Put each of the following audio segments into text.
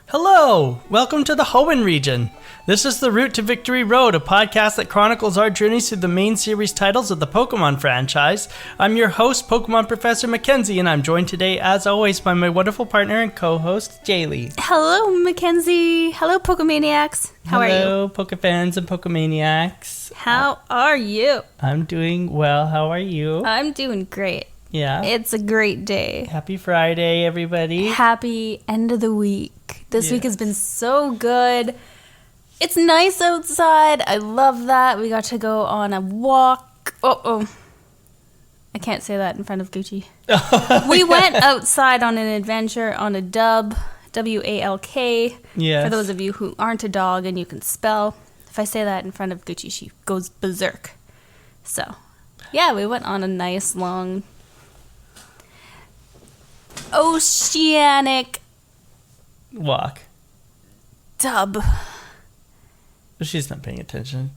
Hello! Welcome to the Hoenn region. This is the Route to Victory Road, a podcast that chronicles our journeys through the main series titles of the Pokemon franchise. I'm your host, Pokemon Professor Mackenzie, and I'm joined today, as always, by my wonderful partner and co-host, Jaylee. Hello, Mackenzie. Hello, Pokemaniacs. How are you? Hello, Pokefans and Pokemaniacs. How are you? I'm doing well. How are you? I'm doing great. Yeah. It's a great day. Happy Friday, everybody. Happy end of the week. This week has been so good. It's nice outside. I love that. We got to go on a walk. Oh. I can't say that in front of Gucci. We went outside on an adventure on a dub, W-A-L-K. Yes. For those of you who aren't a dog and you can spell. If I say that in front of Gucci, she goes berserk. So, yeah, we went on a nice long oceanic walk. dub. She's not paying attention.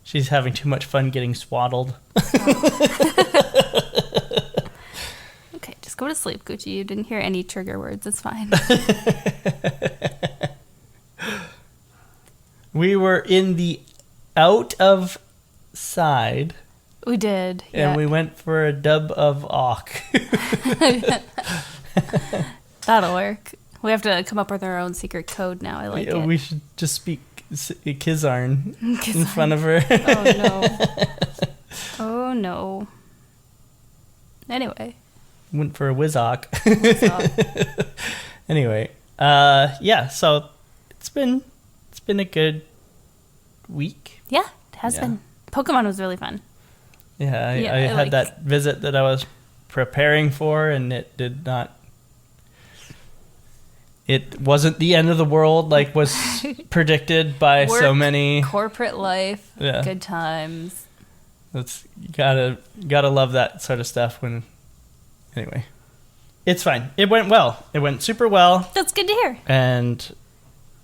She's having too much fun getting swaddled. Okay, just go to sleep, Gucci. You didn't hear any trigger words. It's fine. We were in the out of side. We did. And we went for a dub of Auk. That'll work. We have to come up with our own secret code now. I like it. We should just speak Kizarn in front of her. Oh, no. Oh, no. Anyway. Went for a Wizok. Anyway. Yeah, so it's been a good week. Yeah, it has been. Pokemon was really fun. Yeah, I had that visit that I was preparing for, and it did not... It wasn't the end of the world like was predicted by so many. Corporate life, good times. That's gotta love that sort of stuff. Anyway, it's fine. It went well. It went super well. That's good to hear. And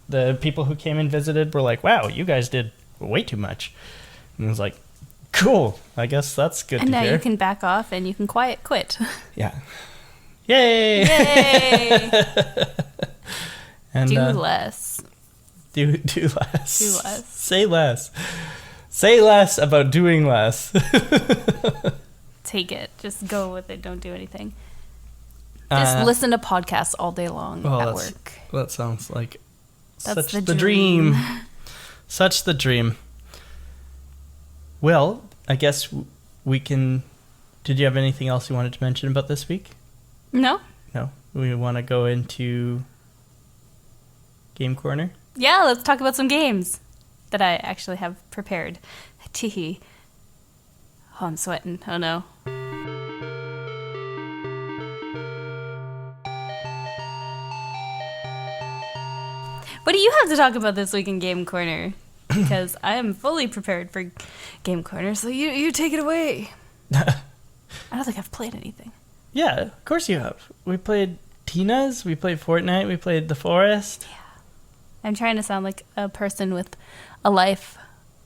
the people who came and visited were like, "Wow, you guys did way too much." And I was like, "Cool. I guess that's good to hear." And now you can back off and you can quit. Yeah. Yay! And, do less. Do less. Do less. Say less. Say less about doing less. Take it. Just go with it. Don't do anything. Just listen to podcasts all day long at work. That sounds like That's such the dream. Such the dream. Well, I guess we can... Did you have anything else you wanted to mention about this week? No. We want to go into Game Corner? Yeah, let's talk about some games that I actually have prepared. Teehee. Oh, I'm sweating. Oh, no. What do you have to talk about this week in Game Corner? Because I am fully prepared for Game Corner, so you take it away. I don't think I've played anything. Yeah, of course you have. We played Tina's, we played Fortnite, we played The Forest. Yeah. I'm trying to sound like a person with a life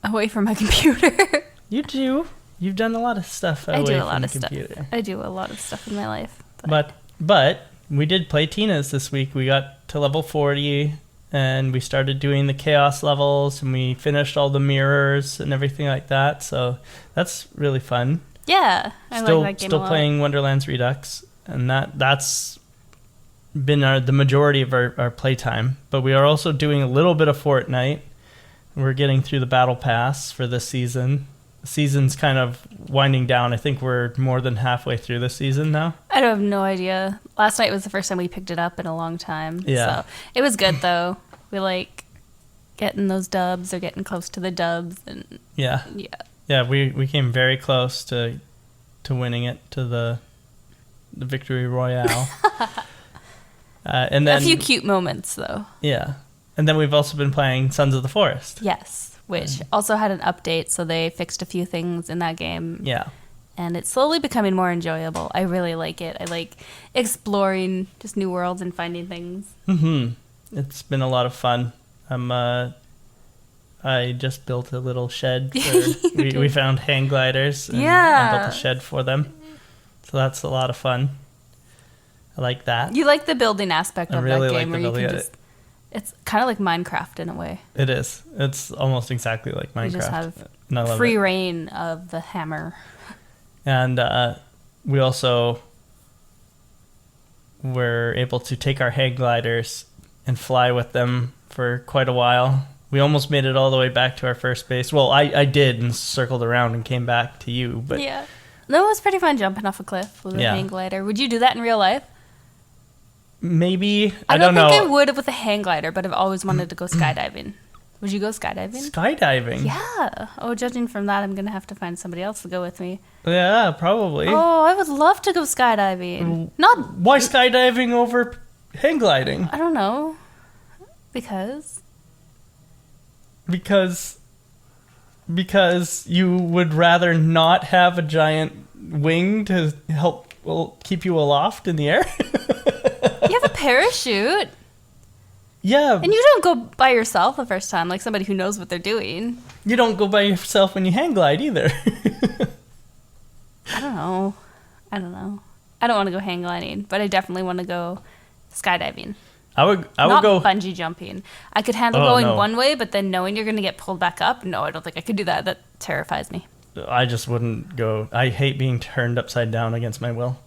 away from my computer. You do. You've done a lot of stuff away from the computer. I do a lot of stuff in my life. But we did play Tina's this week. We got to level 40, and we started doing the Chaos levels, and we finished all the mirrors and everything like that. So that's really fun. Yeah, I like that game a lot. Still playing Wonderlands Redux, and that's been the majority of our playtime. But we are also doing a little bit of Fortnite. We're getting through the Battle Pass for this season. The season's kind of winding down. I think we're more than halfway through the season now. I have no idea. Last night was the first time we picked it up in a long time. Yeah. So it was good, though. We like getting those dubs or getting close to the dubs. And Yeah, we came very close to winning it, to the Victory Royale. And then a few cute moments, though. Yeah. And then we've also been playing Sons of the Forest. Yes, which also had an update, so they fixed a few things in that game. Yeah. And it's slowly becoming more enjoyable. I really like it. I like exploring just new worlds and finding things. Mm-hmm. It's been a lot of fun. I just built a little shed. We found hang gliders. And I built a shed for them. So that's a lot of fun. I like that. You like the building aspect of really that game, like where you can just It's kind of like Minecraft in a way. It is. It's almost exactly like Minecraft. You just have and I love free it. reign of the hammer. And we also were able to take our hang gliders and fly with them for quite a while. We almost made it all the way back to our first base. Well, I did and circled around and came back to you. But Yeah. That was pretty fun jumping off a cliff with a hang glider. Would you do that in real life? Maybe. I don't don't think know. I would with a hang glider, but I've always wanted to go skydiving. Would you go skydiving? Skydiving? Yeah. Oh, judging from that, I'm going to have to find somebody else to go with me. Yeah, probably. Oh, I would love to go skydiving. Not... Why skydiving over hang gliding? I don't know. Because you would rather not have a giant wing to help keep you aloft in the air? you have a parachute. Yeah. And you don't go by yourself the first time, like somebody who knows what they're doing. You don't go by yourself when you hang glide either. I don't know. I don't want to go hang gliding, but I definitely want to go skydiving. I would Not go bungee jumping. I could handle going one way, but then knowing you're going to get pulled back up, no, I don't think I could do that. That terrifies me. I just wouldn't go. I hate being turned upside down against my will.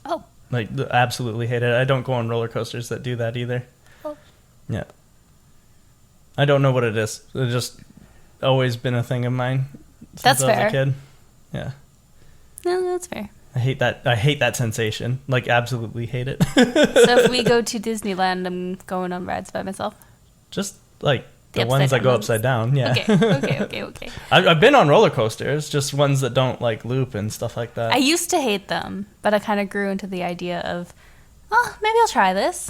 Oh. Like, absolutely hate it. I don't go on roller coasters that do that either. Oh. Yeah. I don't know what it is. It's just always been a thing of mine since That's I was fair. a kid. Yeah. No, that's fair. I hate that sensation. Like, absolutely hate it. So if we go to Disneyland, I'm going on rides by myself. Just like the upside ones that down go ones. upside down. Yeah. Okay. I've been on roller coasters, just ones that don't like loop and stuff like that. I used to hate them, but I kind of grew into the idea of, oh, maybe I'll try this.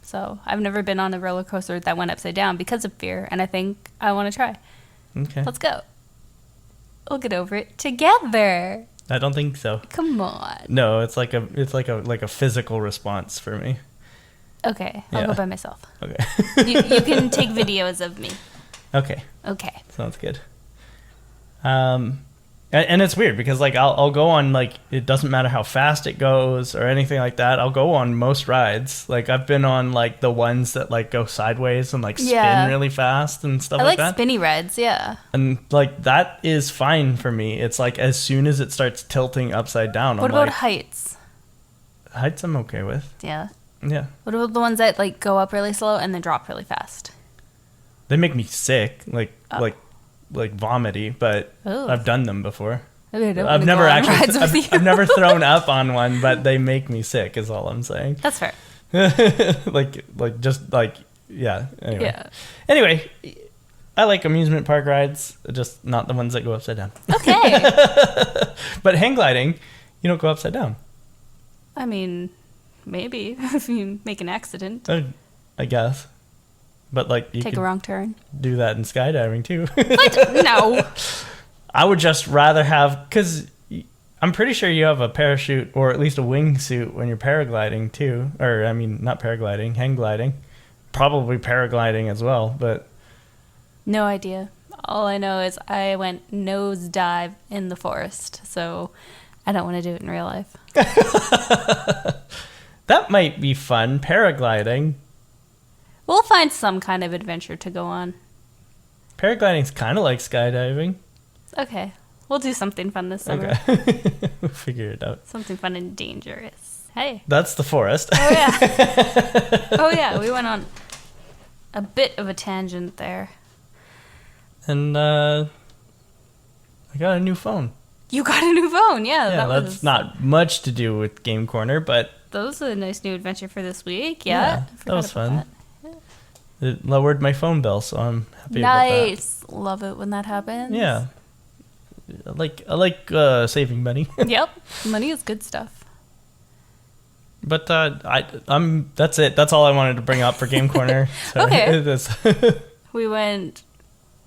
So I've never been on a roller coaster that went upside down because of fear, and I think I want to try. Okay. Let's go. We'll get over it together. I don't think so. Come on. No, it's like a physical response for me. Okay, I'll go by myself. Okay. You can take videos of me. Okay. Okay. Sounds good. And it's weird because like I'll go on, like, it doesn't matter how fast it goes or anything like that. I'll go on most rides. Like, I've been on like the ones that like go sideways and like spin really fast and stuff I like like that. spinny rides, yeah. And like that is fine for me. It's like as soon as it starts tilting upside down, What I'm about like, heights? heights I'm okay with. Yeah. Yeah. What about the ones that like go up really slow and then drop really fast? They make me sick, like vomity, but Ooh. I've done them before. Maybe I don't I've wanna never go on actually rides with you. I've never thrown up on one, but they make me sick is all I'm saying. That's fair. Yeah. Anyway. Yeah. Anyway, I like amusement park rides, just not the ones that go upside down. Okay. But hang gliding, you don't go upside down. I mean, maybe if you make an accident. I guess. But like you Take could a wrong turn. do that in skydiving too. What? No. I would just rather have, because I'm pretty sure you have a parachute or at least a wingsuit when you're paragliding too. Or, I mean, not paragliding, hang gliding. Probably paragliding as well, but... No idea. All I know is I went nosedive in the forest, so I don't want to do it in real life. That might be fun, paragliding. We'll find some kind of adventure to go on. Paragliding's kind of like skydiving. Okay. We'll do something fun this summer. Okay. We'll figure it out. Something fun and dangerous. Hey. That's the forest. Oh, yeah. Oh, yeah. We went on a bit of a tangent there. And I got a new phone. You got a new phone. Yeah. Yeah, that's not much to do with Game Corner, but... That was a nice new adventure for this week. Yeah. That was fun. That. It lowered my phone bill, so I'm happy about that. Nice. Love it when that happens. Yeah. I like saving money. Yep. Money is good stuff. But I'm that's it. That's all I wanted to bring up for Game Corner. So Okay. We went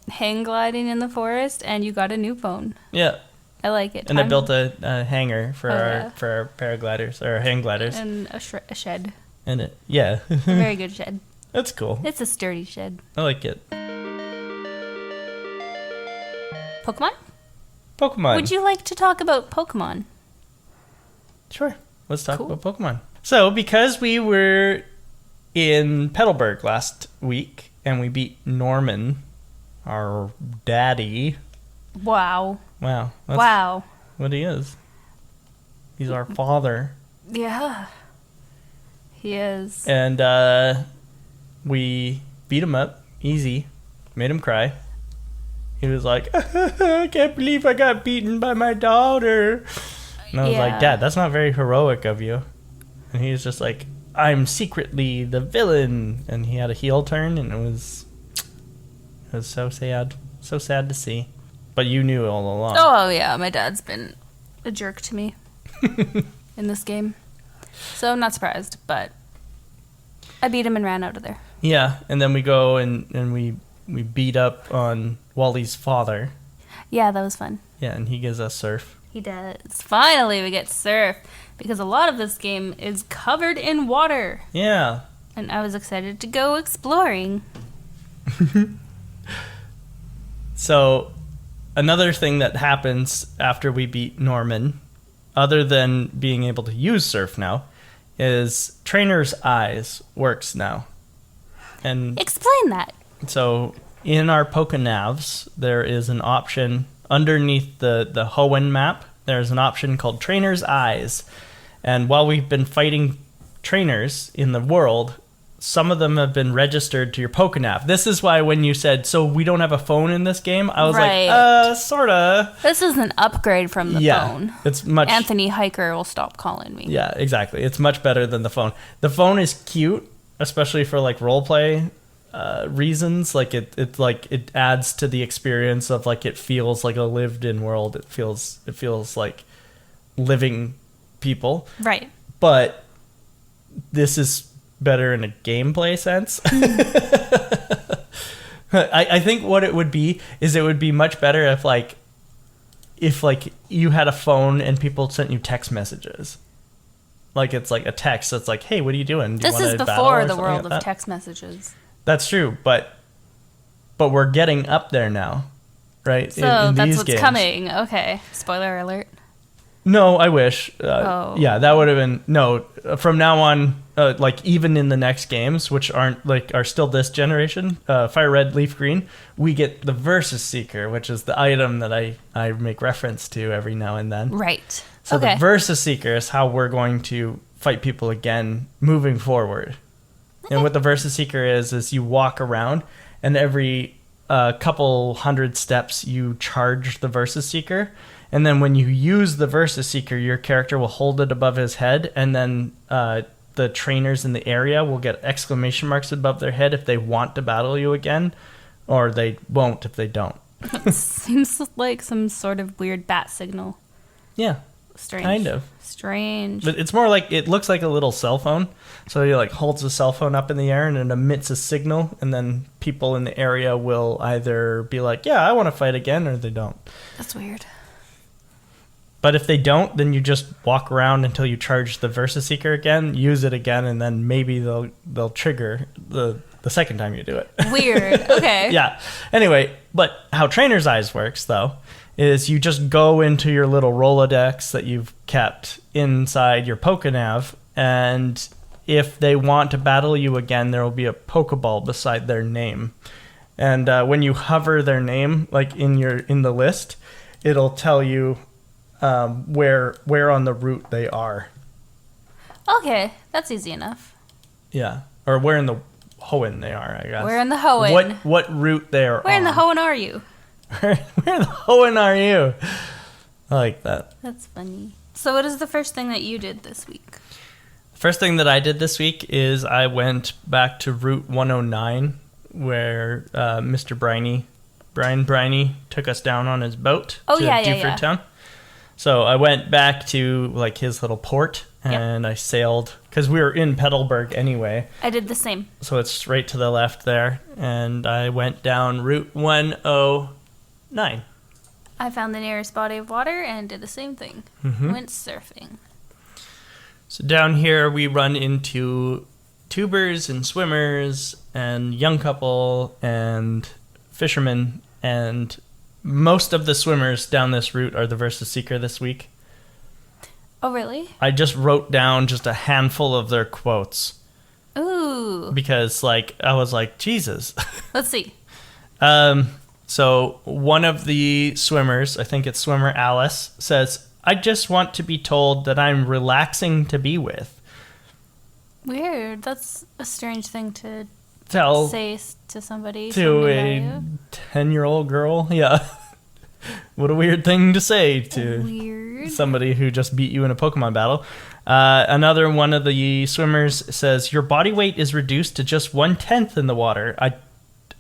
hang gliding in the forest, and you got a new phone. Yeah. I like it. And I built a hangar for yeah. for our paragliders or hang gliders. And a shed. And it, yeah. A very good shed. That's cool. It's a sturdy shed. I like it. Pokemon? Pokemon. Would you like to talk about Pokemon? Sure. Let's talk about Pokemon. So, because we were in Petalburg last week, and we beat Norman, our daddy. Wow. Wow. That's Wow. what he is. He's our father. Yeah. He is. And we beat him up easy, made him cry. He was like, I can't believe I got beaten by my daughter. And I was like, Dad, that's not very heroic of you. And he was just like, I'm secretly the villain. And he had a heel turn, and it was so sad. So sad to see. But you knew all along. Oh, yeah. My dad's been a jerk to me in this game. So I'm not surprised, but I beat him and ran out of there. Yeah, and then we go and we beat up on Wally's father. Yeah, that was fun. Yeah, and he gives us surf. He does. Finally, we get surf, because a lot of this game is covered in water. Yeah. And I was excited to go exploring. So, another thing that happens after we beat Norman, other than being able to use surf now, is Trainer's Eyes works now. And explain that. so, in our Pokenavs, there is an option underneath the Hoenn map. There's an option called Trainer's Eyes. And while we've been fighting trainers in the world, some of them have been registered to your Pokenav. This is why when you said, so we don't have a phone in this game, I was like, sorta. This is an upgrade from the phone. It's much. Anthony Hiker will stop calling me. Yeah, exactly. It's much better than the phone. The phone is cute, especially for like roleplay reasons. Like it adds to the experience of like it feels like a lived-in world. It feels like living people. Right. But this is better in a gameplay sense. I think what it would be is it would be much better if you had a phone and people sent you text messages. Like it's like a text that's like, hey, what are you doing? Do you This is before the world of text messages. That's true, but we're getting up there now, right? So in that's these what's games. coming. Okay, spoiler alert. No, I wish. Yeah, that would have been no. From now on, like even in the next games, which are still this generation, Fire Red, Leaf Green, we get the Versus Seeker, which is the item that I make reference to every now and then. Right. So okay. the Versus Seeker is how we're going to fight people again moving forward. Okay. And what the Versus Seeker is you walk around, and every couple hundred steps you charge the Versus Seeker. And then when you use the Versus Seeker, your character will hold it above his head, and then the trainers in the area will get exclamation marks above their head if they want to battle you again, or they won't if they don't. It seems like some sort of weird bat signal. Yeah. Strange. Kind of. Strange. But it's more like, it looks like a little cell phone. So he like holds the cell phone up in the air and it emits a signal, and then people in the area will either be like, yeah, I want to fight again, or they don't. That's weird. But if they don't, then you just walk around until you charge the Versus Seeker again, use it again, and then maybe they'll trigger the second time you do it. Weird. Okay. Yeah. Anyway, but how Trainer's Eyes works, though, is you just go into your little Rolodex that you've kept inside your Pokenav, and if they want to battle you again, there will be a Pokeball beside their name. And when you hover their name, like in the list, it'll tell you where on the route they are. Okay, that's easy enough. Yeah, or where in the Hoenn they are, I guess. Where in the Hoenn? What route they are Where on. in the Hoenn are you? Where in the Hoenn are you? I like that. That's funny. So what is the first thing that you did this week? First thing that I did this week is I went back to Route 109, where Mr. Brian Briney took us down on his boat to Dewford Town. So I went back to like his little port, and I sailed, because we were in Petalburg anyway. I did the same. So it's straight to the left there, and I went down Route 109. I found the nearest body of water and did the same thing. Mm-hmm. Went surfing. So down here we run into tubers and swimmers and young couple and fishermen, and most of the swimmers down this route are the Versus Seeker this week. Oh, really? I just wrote down just a handful of their quotes. Ooh. Ooh. Because, like, I was like, Jesus. Let's see. So one of the swimmers, I think it's swimmer Alice, says, I just want to be told that I'm relaxing to be with. Weird. That's a strange thing to say to somebody. To a 10-year-old girl. Yeah. What a weird thing to say to somebody who just beat you in a Pokemon battle. Another one of the swimmers says, your body weight is reduced to just 1/10 in the water.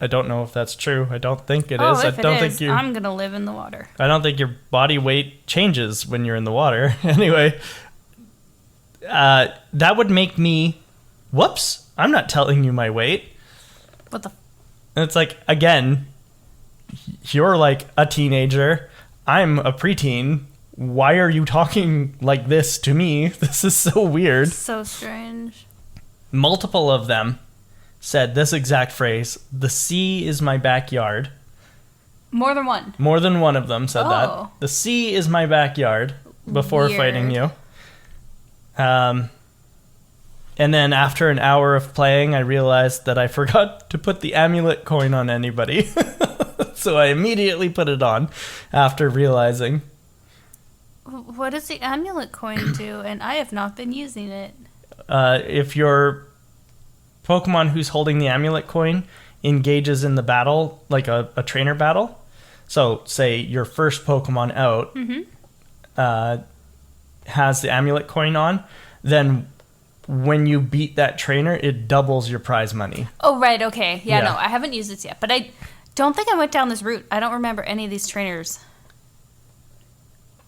I don't know if that's true. I don't think it is. If it is, I'm going to live in the water. I don't think your body weight changes when you're in the water. Anyway, that would make me, whoops, I'm not telling you my weight. What the? And it's like, again, you're like a teenager. I'm a preteen. Why are you talking like this to me? This is so weird. So strange. Multiple of them said this exact phrase, the sea is my backyard. More than one? More than one of them said that. The sea is my backyard before fighting you. And then after an hour of playing, I realized that I forgot to put the amulet coin on anybody. So I immediately put it on after realizing. What does the amulet coin do? And I have not been using it. If your Pokemon who's holding the amulet coin engages in the battle, like a trainer battle. So, say your first Pokemon out has the amulet coin on, then when you beat that trainer, it doubles your prize money. Oh, right, okay. Yeah, no, I haven't used this yet. But I don't think I went down this route. I don't remember any of these trainers.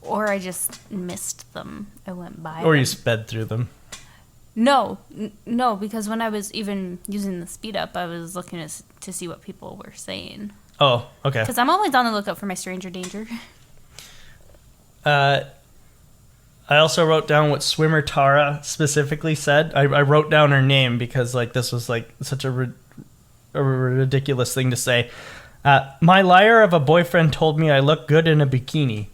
Or I just missed them. I went by Or you sped through them. No, because when I was even using the speed up, I was looking to see what people were saying. Oh, okay. Because I'm always on the lookout for my stranger danger. I also wrote down what swimmer Tara specifically said. I wrote down her name because like this was like such a ridiculous thing to say. My liar of a boyfriend told me I look good in a bikini.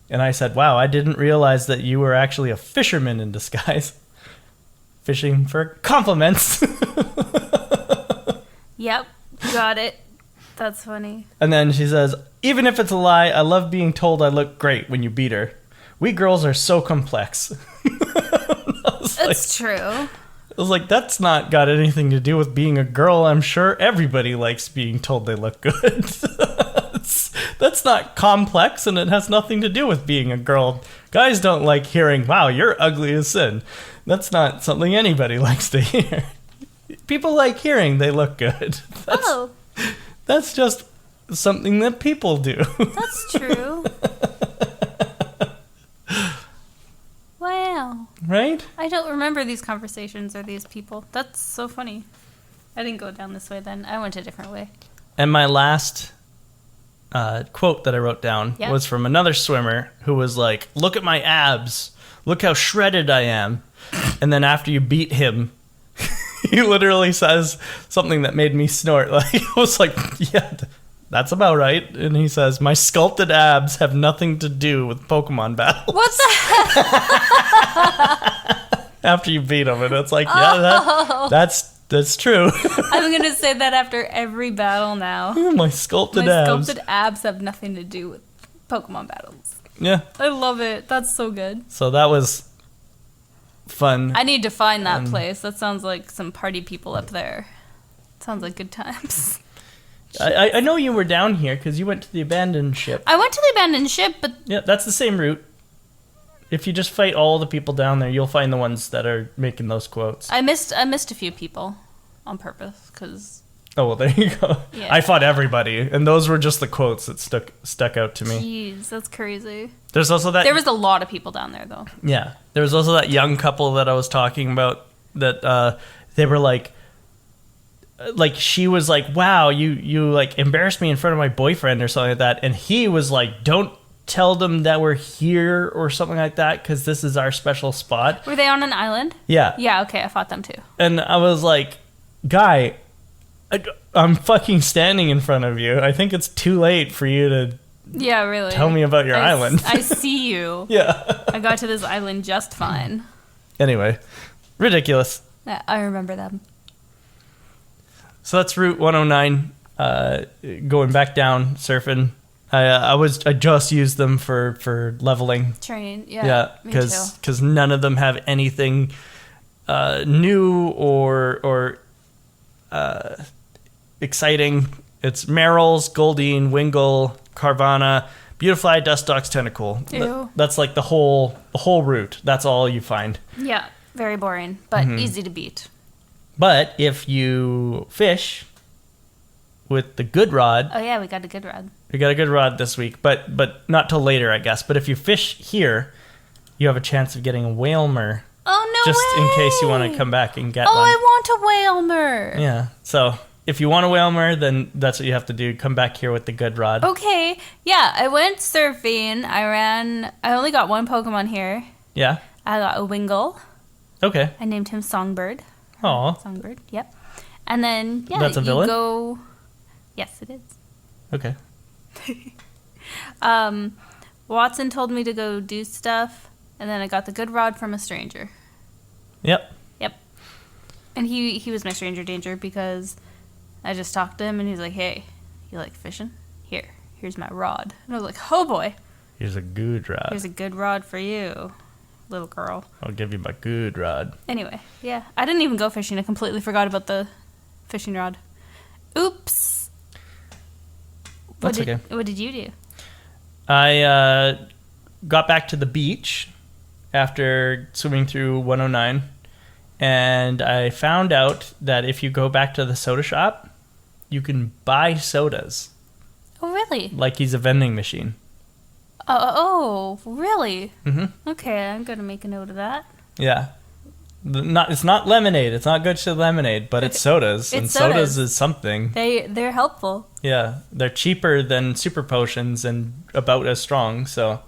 And I said, wow, I didn't realize that you were actually a fisherman in disguise. Fishing for compliments. Yep, got it. That's funny. And then she says, even if it's a lie, I love being told I look great when you beat her. We girls are so complex. That's true. I was like, that's not got anything to do with being a girl. I'm sure everybody likes being told they look good. That's not complex, and it has nothing to do with being a girl. Guys don't like hearing, wow, you're ugly as sin. That's not something anybody likes to hear. People like hearing they look good. That's just something that people do. That's true. Wow. Right? I don't remember these conversations or these people. That's so funny. I didn't go down this way then. I went a different way. And my last quote that I wrote down was from another swimmer who was like, look at my abs. Look how shredded I am. And then after you beat him, he literally says something that made me snort. Like, I was like, yeah, that's about right. And he says, my sculpted abs have nothing to do with Pokemon battles. What the heck? After you beat him. And it's like, yeah, that's true. I'm going to say that after every battle now. My sculpted abs. My sculpted abs have nothing to do with Pokemon battles. Yeah. I love it. That's so good. So that was fun. I need to find that place. That sounds like some party people up there. Sounds like good times. I know you were down here because you went to the abandoned ship. I went to the abandoned ship, but... Yeah, that's the same route. If you just fight all the people down there, you'll find the ones that are making those quotes. I missed a few people on purpose because... Oh, well, there you go. Yeah. I fought everybody, and those were just the quotes that stuck out to me. Jeez, that's crazy. There was a lot of people down there, though. Yeah. There was also that young couple that I was talking about that they were like she was like, wow, you like embarrassed me in front of my boyfriend or something like that. And he was like, don't tell them that we're here or something like that because this is our special spot. Were they on an island? Yeah. Yeah, okay, I fought them too. And I was like, guy, I'm fucking standing in front of you. I think it's too late for you to really tell me about your island. I see you. Yeah. I got to this island just fine. Anyway, ridiculous. Yeah, I remember them. So that's Route 109. Going back down surfing. I just used them for leveling. Train, yeah. Yeah, because none of them have anything new or exciting. It's Merrill's, Goldine, Wingle, Carvana, Beautifly, Dustox, Tentacle. Ew. That's like the whole route. That's all you find. Yeah, very boring, but easy to beat. But if you fish with the good rod, Oh yeah, we got a good rod. we got a good rod this week, but not till later, I guess. But if you fish here, you have a chance of getting a whalemer. Oh no Just way! in case you want to come back and get Oh, one. I want a whalemer. Yeah. So if you want a whalemer, then that's what you have to do. Come back here with the good rod. Okay, yeah, I went surfing. I only got one Pokemon here. Yeah. I got a Wingle. Okay. I named him Songbird. Aw. Songbird, yep. And then, yeah, That's a villain? go... Yes, it is. Okay. Watson told me to go do stuff, and then I got the good rod from a stranger. Yep. Yep. And he was my stranger danger because I just talked to him, and he's like, hey, you like fishing? Here's my rod. And I was like, oh boy, Here's a good rod. here's a good rod for you, little girl. I'll give you my good rod. Anyway, yeah, I didn't even go fishing. I completely forgot about the fishing rod. Oops. That's okay. What did you do? I got back to the beach after swimming through 109, and I found out that if you go back to the soda shop, you can buy sodas. Oh, really? Like he's a vending machine. Oh, really? Mm-hmm. Okay, I'm going to make a note of that. Yeah. It's not lemonade. It's not good shit lemonade, but it's sodas. And sodas is something. They're helpful. Yeah. They're cheaper than super potions and about as strong, so...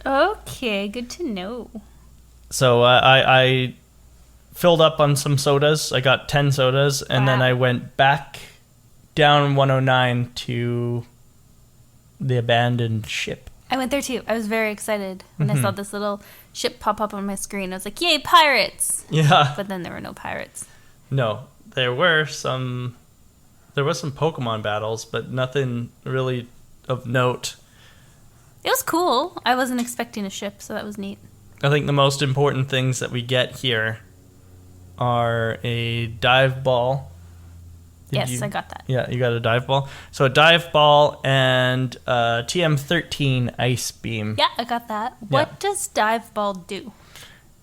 Okay, good to know. So I filled up on some sodas. I got 10 sodas, and then I went back down 109 to the abandoned ship. I went there too. I was very excited when I saw this little ship pop up on my screen. I was like, yay, pirates! Yeah. But then there were no pirates. No, there were some Pokemon battles, but nothing really of note. It was cool. I wasn't expecting a ship, so that was neat. I think the most important things that we get here are a dive ball. I got that. Yeah, you got a dive ball. So a dive ball and a TM13 ice beam. Yeah, I got that. What does dive ball do?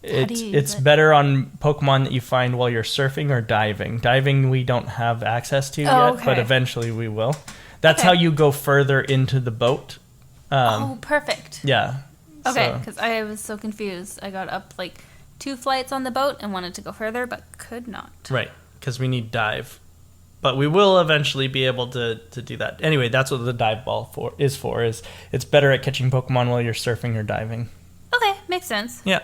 It's better on Pokemon that you find while you're surfing or diving. Diving we don't have access to yet, but eventually we will. That's how you go further into the boat. Perfect. Yeah. Okay, because I was so confused. I got up like 2 flights on the boat and wanted to go further, but could not. Right, because we need dive. But we will eventually be able to do that. Anyway, that's what the dive ball is it's better at catching Pokemon while you're surfing or diving. Okay, makes sense. Yeah.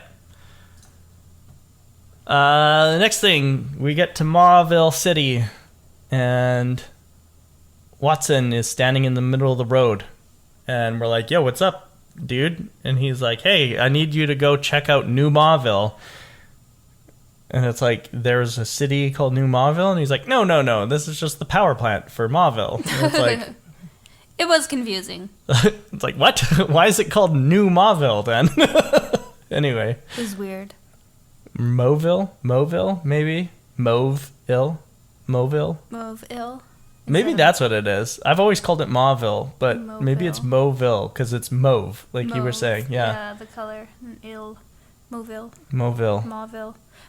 The next thing, we get to Mauville City, and Watson is standing in the middle of the road. And we're like, yo, what's up, dude? And he's like, hey, I need you to go check out New Mauville. And it's like, there's a city called New Mauville? And he's like, no, this is just the power plant for Mauville. And it's like... It was confusing. It's like, what? Why is it called New Mauville, then? Anyway. It was weird. Mauville, maybe? Mauville? Mauville? Maybe that's what it is. I've always called it Mauville, but maybe it's Mauville, because it's mauve, like you were saying. Yeah, the color. Mauville.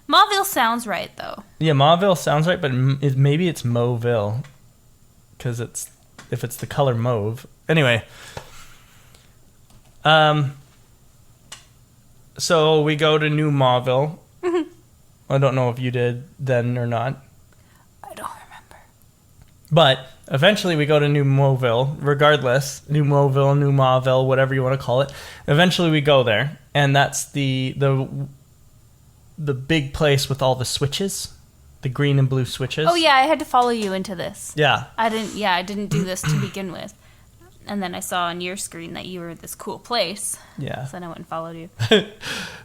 Mauville sounds right, though. Yeah, Mauville sounds right, but maybe it's Mauville, because if it's the color mauve. Anyway. So we go to New Mauville. I don't know if you did then or not. I don't remember. But eventually we go to New Mauville, regardless. New Mauville, whatever you want to call it. Eventually we go there, and that's the big place with all the switches, the green and blue switches. Oh yeah, I had to follow you into this. Yeah. I didn't do this to begin with. And then I saw on your screen that you were in this cool place. Yeah. So then I went and followed you.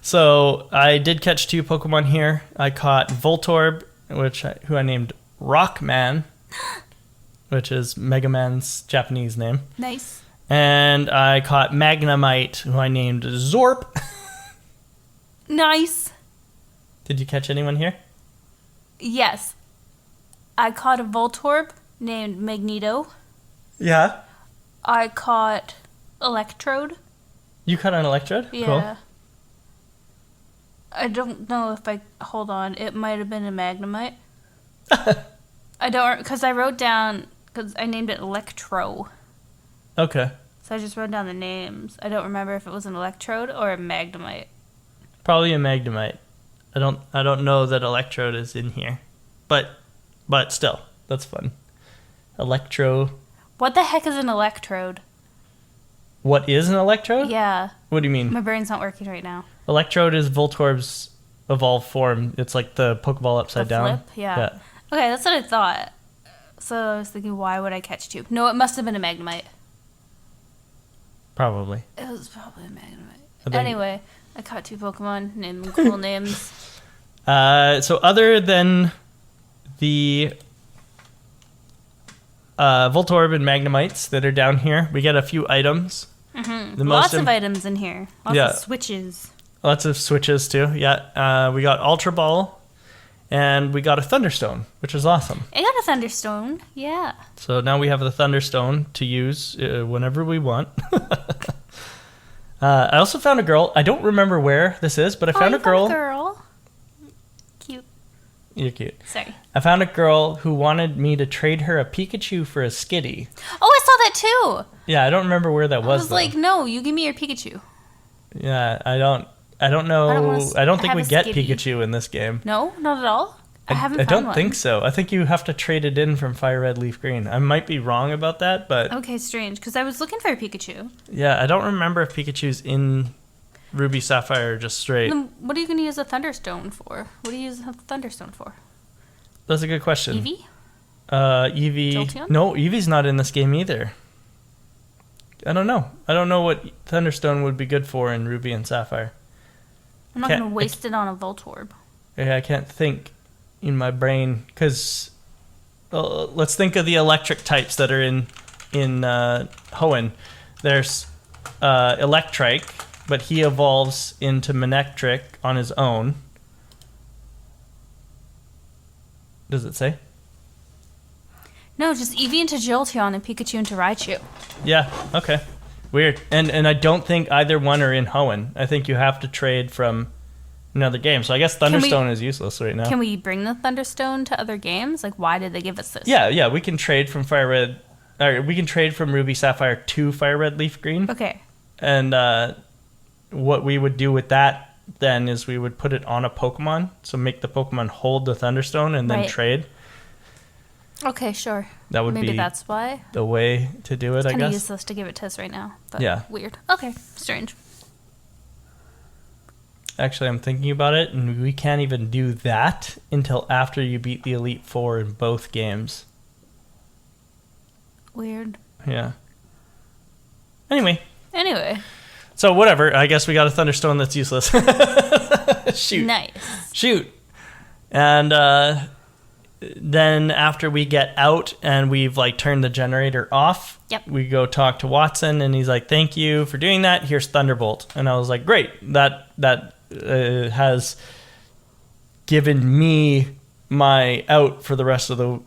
So I did catch 2 Pokemon here. I caught Voltorb, who I named Rockman. which is Mega Man's Japanese name. Nice. And I caught Magnemite, who I named Zorp. Nice. Did you catch anyone here? Yes. I caught a Voltorb named Magneto. Yeah. I caught Electrode. You caught an Electrode? Yeah. Cool. I don't know if I... Hold on. It might have been a Magnemite. I don't... Because I wrote down... Because I named it Electro. Okay. So I just wrote down the names. I don't remember if it was an Electrode or a Magnemite. Probably a Magnemite. I don't know that Electrode is in here. But still, that's fun. Electro. What the heck is an Electrode? What is an Electrode? Yeah. What do you mean? My brain's not working right now. Electrode is Voltorb's evolved form. It's like the Pokeball upside down. Flip? Yeah. Okay, that's what I thought. So I was thinking, why would I catch two? No, it must have been a Magnemite. Probably. It was probably a Magnemite. Anyway, I caught two Pokemon, named them cool names. So other than the Voltorb and Magnemites that are down here, we get a few items. Mm-hmm. Lots of items in here. Lots of switches. Lots of switches too. Yeah. We got Ultra Ball, and we got a Thunderstone, which is awesome. I got a Thunderstone. Yeah. So now we have the Thunderstone to use whenever we want. I also found a girl. I don't remember where this is, but I found a girl. Cute. You're cute. Sorry. I found a girl who wanted me to trade her a Pikachu for a Skitty. Oh, I saw that too. Yeah, I don't remember where that was. I was like, no, you give me your Pikachu. Yeah, I don't know. I don't think we get Skitty. Pikachu in this game. No, not at all. I don't think so. I think you have to trade it in from Fire Red, Leaf Green. I might be wrong about that, but... Okay, strange, because I was looking for a Pikachu. Yeah, I don't remember if Pikachu's in Ruby Sapphire just straight. Then what are you going to use a Thunderstone for? What do you use a Thunderstone for? That's a good question. Eevee? Eevee... Jolteon? No, Eevee's not in this game either. I don't know. I don't know what Thunderstone would be good for in Ruby and Sapphire. I'm not going to waste it on a Voltorb. Yeah, I can't think in my brain, because let's think of the electric types that are in Hoenn. There's Electrike, but he evolves into Manectric on his own. Does it say? No, just Eevee into Jolteon and Pikachu into Raichu. Yeah, okay. Weird. And I don't think either one are in Hoenn. I think you have to trade from another game. So I guess Thunderstone is useless right now. Can we bring the Thunderstone to other games? Like, why did they give us this? Yeah, we can trade from Fire Red... Or we can trade from Ruby Sapphire to Fire Red Leaf Green. Okay. And what we would do with that then is we would put it on a Pokemon. So make the Pokemon hold the Thunderstone and then trade. Okay, sure. That would Maybe that's why. The way to do it, I guess. Kind of useless to give it to us right now. But yeah. Weird. Okay, strange. Actually, I'm thinking about it, and we can't even do that until after you beat the Elite Four in both games. Weird. Yeah. Anyway. So whatever. I guess we got a Thunderstone that's useless. Shoot. Nice. Shoot. And then after we get out and we've turned the generator off, we go talk to Watson, and he's like, "Thank you for doing that. Here's Thunderbolt." And I was like, "Great. That has given me my out for the rest of the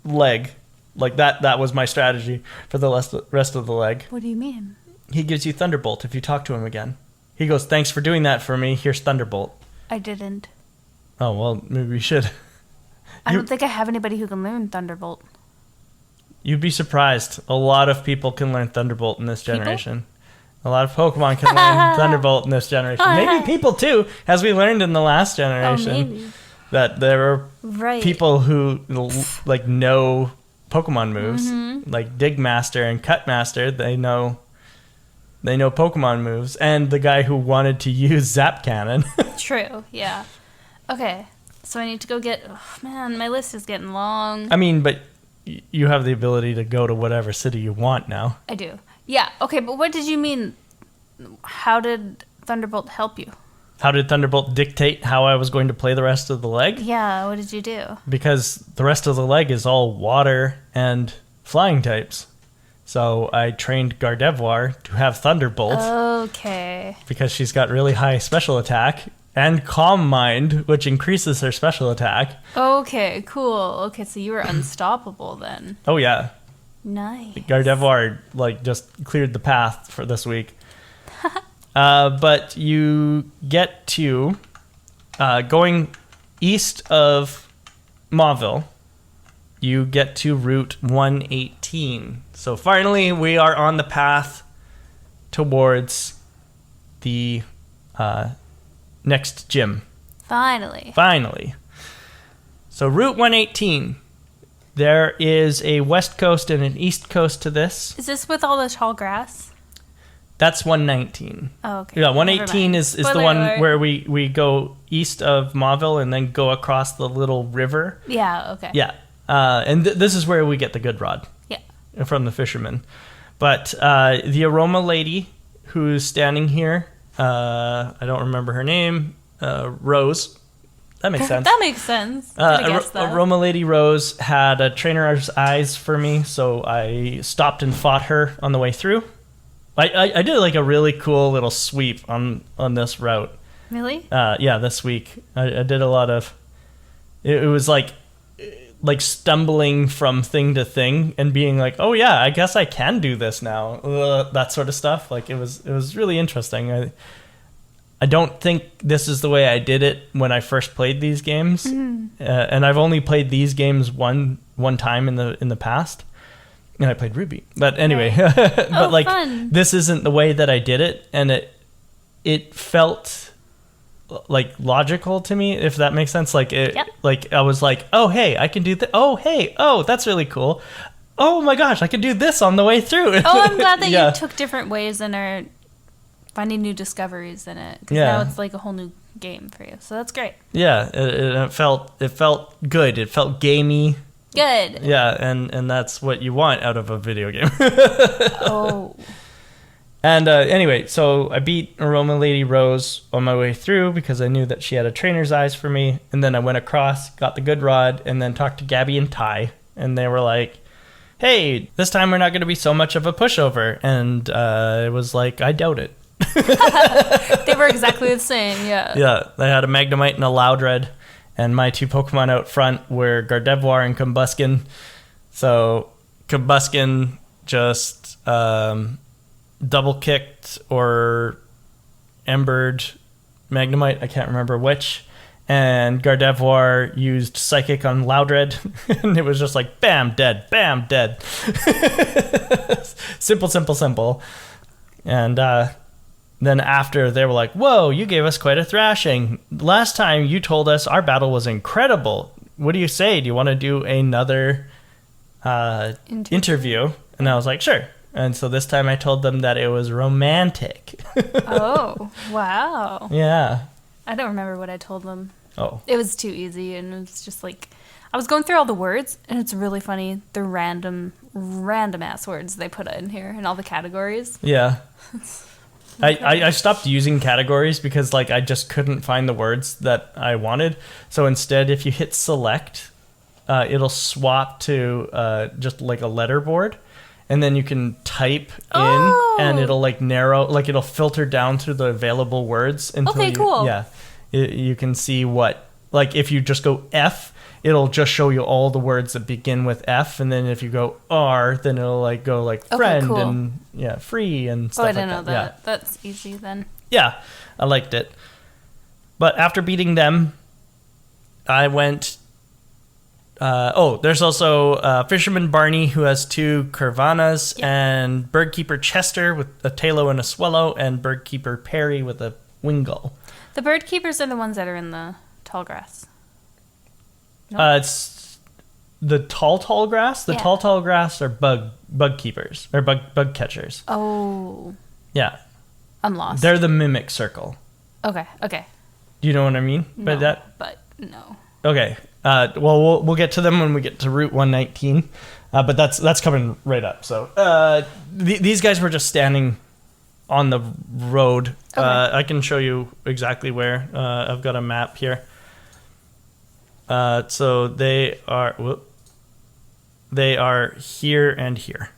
leg. Like that was my strategy for the rest of the leg." What do you mean? He gives you Thunderbolt if you talk to him again. He goes, "Thanks for doing that for me. Here's Thunderbolt." I didn't. Oh, well, maybe we should. I don't think I have anybody who can learn Thunderbolt. You'd be surprised. A lot of people can learn Thunderbolt in this generation. A lot of Pokemon can learn Thunderbolt in this generation. Maybe people too, as we learned in the last generation. Oh, maybe. That there are people who know Pokemon moves, like Dig Master and Cut Master. They know Pokemon moves, and the guy who wanted to use Zap Cannon. True. Yeah. Okay. So I need to go get... Oh, man, my list is getting long. I mean, but you have the ability to go to whatever city you want now. I do. Yeah. Okay, but what did you mean? How did Thunderbolt help you? how did Thunderbolt dictate how I was going to play the rest of the leg? Yeah, what did you do? Because the rest of the leg is all water and flying types. So I trained Gardevoir to have Thunderbolt. Okay. Because she's got really high special attack and Calm Mind, which increases her special attack. Okay, cool. Okay, so you were unstoppable then. Oh, yeah. Nice. Gardevoir, like, just cleared the path for this week. But you get to going east of Mauville, you get to Route 118. So finally, we are on the path towards the next gym. Finally. So Route 118. There is a west coast and an east coast to this. Is this with all the tall grass? That's 119. Oh, okay. Yeah, 118 is the one where we go east of Mauville and then go across the little river. Yeah, okay. Yeah. And this is where we get the good rod. Yeah. From the fisherman. But the aroma lady who's standing here, I don't remember her name, Rose. That makes sense. That makes sense. Aroma lady Rose had a trainer's eyes for me, so I stopped and fought her on the way through. I did like a really cool little sweep on this route. Really? Yeah, this week. I did a lot of... It was like stumbling from thing to thing and being like, oh yeah, I guess I can do this now. That sort of stuff. Like it was really interesting. I don't think this is the way I did it when I first played these games. Mm-hmm. And I've only played these games one time in the past. And I played Ruby. But anyway, but fun. This isn't the way that I did it, and it felt like logical to me, if that makes sense. Like like I was like, oh hey, I can do that. Oh hey, oh that's really cool. Oh my gosh, I can do this on the way through. Oh, I'm glad that you took different ways and are finding new discoveries in it. Because now it's like a whole new game for you. So that's great. Yeah, it felt good. It felt gamey. Good. Yeah, and that's what you want out of a video game. Oh. And anyway, so I beat Aroma Lady Rose on my way through because I knew that she had a trainer's eyes for me. And then I went across, got the good rod, and then talked to Gabby and Ty. And they were like, hey, this time we're not going to be so much of a pushover. And it was like, I doubt it. They were exactly the same, yeah. Yeah, they had a Magnemite and a Loudred. And my two Pokemon out front were Gardevoir and Combuskin. So Combuskin just double-kicked or embered Magnemite. I can't remember which. And Gardevoir used Psychic on Loudred. And it was just like, bam, dead. Bam, dead. Simple. And then after, they were like, whoa, you gave us quite a thrashing. Last time you told us our battle was incredible. What do you say? Do you want to do another interview? And I was like, sure. And so this time I told them that it was romantic. Oh, wow. Yeah. I don't remember what I told them. Oh. It was too easy, and it was just like... I was going through all the words, and it's really funny, the random-ass words they put in here, and all the categories. Yeah. I stopped using categories because like I just couldn't find the words that I wanted. So instead, if you hit select, it'll swap to just like a letter board, and then you can type in, and it'll like narrow, like it'll filter down through the available words until cool. Yeah, you can see what, like if you just go F, it'll just show you all the words that begin with F, and then if you go R, then it'll like go like friend cool. and free and stuff I like didn't know that. Yeah. That's easy then. Yeah, I liked it. But after beating them, I went... there's also Fisherman Barney, who has two Curvanas, and Birdkeeper Chester with a Talo and a Swallow, and Birdkeeper Perry with a Wingull. The bird keepers are the ones that are in the tall grass. No? It's the tall grass. The tall grass are bug keepers or bug catchers. Oh. Yeah. I'm lost. They're the mimic circle. Okay. Do you know what I mean by that? But no. Okay. Well, we'll get to them when we get to Route 119. But that's coming right up. So these guys were just standing on the road. Okay. I can show you exactly where. I've got a map here. So they are here and here.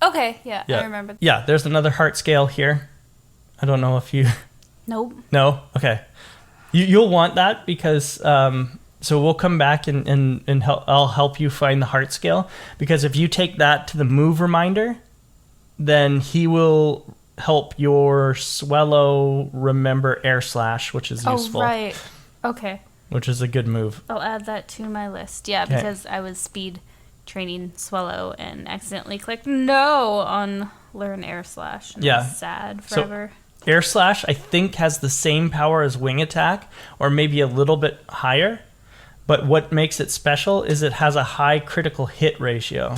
Okay, yeah, I remember. Yeah, there's another heart scale here. I don't know if you... Nope. No? Okay. You'll want that because... so we'll come back and I'll help you find the heart scale. Because if you take that to the move reminder, then he will help your Swellow remember air slash, which is useful. Oh, right. Okay. Which is a good move. I'll add that to my list. Yeah, Okay. because I was speed training Swellow and accidentally clicked no on learn air slash. And I was sad forever. So, air slash, I think, has the same power as wing attack, or maybe a little bit higher. But what makes it special is it has a high critical hit ratio,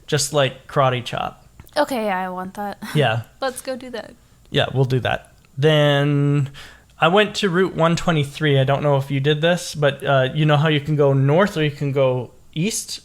just like Karate Chop. Okay, yeah, I want that. Yeah. Let's go do that. Yeah, we'll do that. Then I went to Route 123. I don't know if you did this, but you know how you can go north or you can go east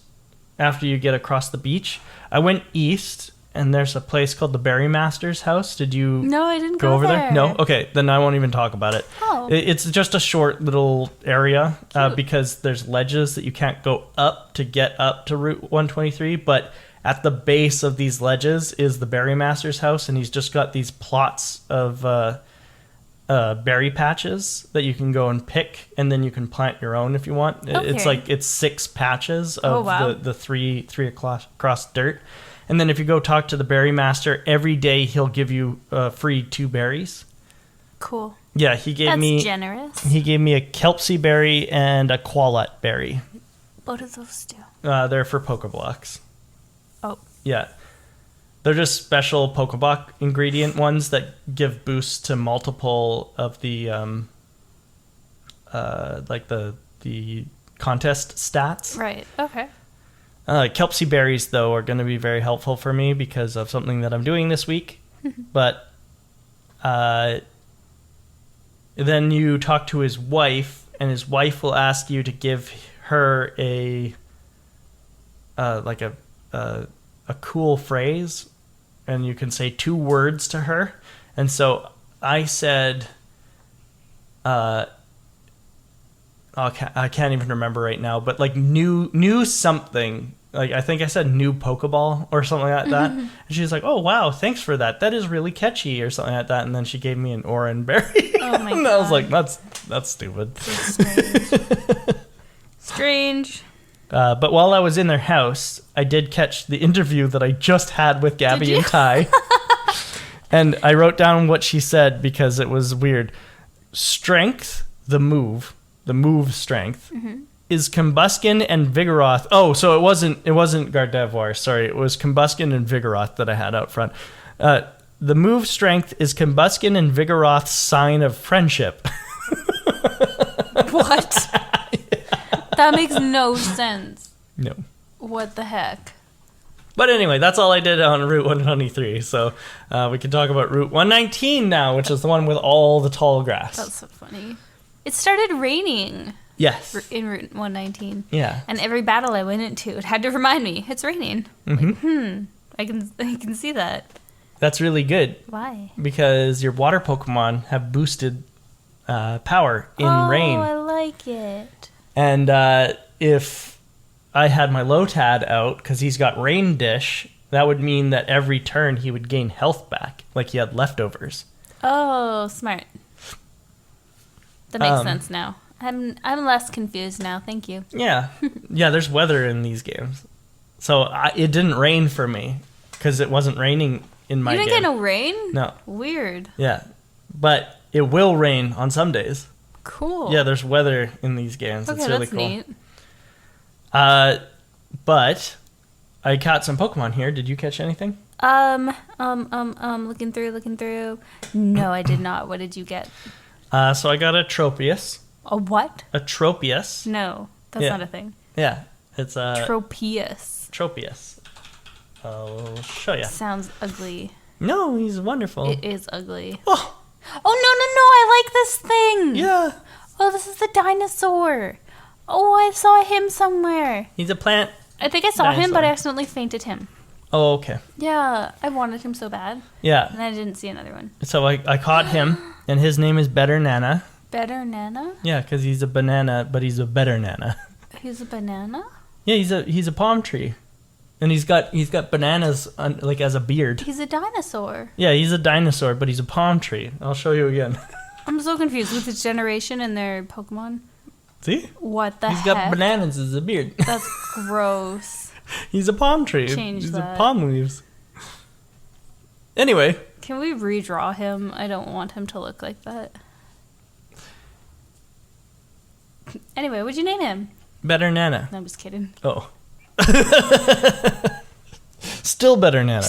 after you get across the beach? I went east, and there's a place called the Berry Master's house. Did you No, I didn't go over there? No? Okay, then I won't even talk about it. Oh. It's just a short little area because there's ledges that you can't go up to get up to Route 123, but at the base of these ledges is the Berry Master's house, and he's just got these plots of berry patches that you can go and pick, and then you can plant your own if you want. Okay. It's 6 patches of wow. the three across dirt. And then if you go talk to the Berry Master, every day he'll give you free 2 berries. Cool. Yeah, he gave That's me generous. He gave me a Kelpsie berry and a Qualat berry. What do those do? They're for Pokeblocks. Oh. Yeah. They're just special Pokeblock ingredient ones that give boosts to multiple of the like the contest stats. Right. Okay. Kelpsie berries, though, are going to be very helpful for me because of something that I'm doing this week. But then you talk to his wife, and his wife will ask you to give her a cool phrase, and you can say 2 words to her. And so I said, I can't even remember right now, but like new something. Like I think I said new Pokeball or something like that. And she's like, "Oh wow, thanks for that. That is really catchy," or something like that. And then she gave me an Oran berry. Oh my and God. I was like, "That's stupid." That's strange. Strange. But while I was in their house, I did catch the interview that I just had with Gabby and Ty. And I wrote down what she said because it was weird. Strength, the move strength, is Combuskin and Vigoroth. Oh, so it wasn't Gardevoir. Sorry, it was Combuskin and Vigoroth that I had out front. The move strength is Combuskin and Vigoroth's sign of friendship. What? That makes no sense. No. What the heck? But anyway, that's all I did on Route 123. So we can talk about Route 119 now, which is the one with all the tall grass. That's so funny. It started raining. Yes. In Route 119. Yeah. And every battle I went into, it had to remind me, it's raining. Mm-hmm. Like, I can see that. That's really good. Why? Because your water Pokemon have boosted power in rain. Oh, I like it. And if I had my Lotad out, because he's got Rain Dish, that would mean that every turn he would gain health back, like he had leftovers. Oh, smart. That makes sense now. I'm less confused now. Thank you. Yeah. Yeah, there's weather in these games. So it didn't rain for me, because it wasn't raining in my game. You didn't get no rain? No. Weird. Yeah. But it will rain on some days. Cool. Yeah, there's weather in these games. Okay, it's really that's cool. neat. But I caught some Pokemon here. Did you catch anything? Looking through. No, I did not. What did you get? So I got a Tropius. A what? A Tropius. No, that's not a thing. Yeah, it's a Tropius. Tropius. I'll show you. Sounds ugly. No, he's wonderful. It is ugly. Oh, I like this thing. yeah. Oh, this is the dinosaur. Oh, I saw him somewhere. He's a plant. I think I saw him, but Dinosaur. I accidentally fainted him. Oh, okay. Yeah, I wanted him so bad. Yeah. And I didn't see another one. So I caught him, and his name is Better Nana. Better Nana? Yeah, because he's a banana, but he's a better Nana. He's a banana? Yeah, he's a palm tree, and he's got bananas like as a beard. He's a dinosaur. Yeah, he's a dinosaur, but he's a palm tree. I'll show you again. I'm so confused with his generation and their Pokemon. See? What the heck? He's got bananas as a beard. That's gross. He's a palm tree. Change that. A palm leaves. Anyway. Can we redraw him? I don't want him to look like that. Anyway, what'd you name him? Better Nana. No, I'm just kidding. Oh. Still Better Nana.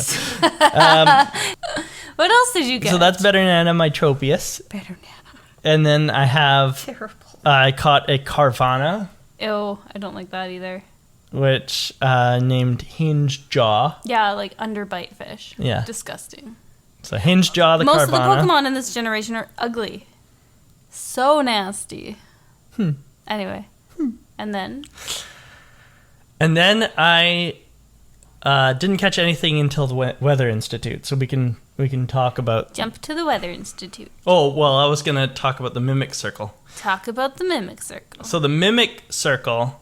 What else did you get? So that's Better Nana, my Tropius. Better Nana. And then I have... Terrible. I caught a Carvana. Ew, I don't like that either. Which named Hinge Jaw. Yeah, like underbite fish. Yeah. Disgusting. So Hinge Jaw, the Most Carvana. of the Pokemon in this generation are ugly. So nasty. Anyway. And then? And then I didn't catch anything until the Weather Institute, so we can talk about... Jump to the Weather Institute. Oh, well, I was going to talk about the Mimic Circle. Talk about the Mimic Circle. So the Mimic Circle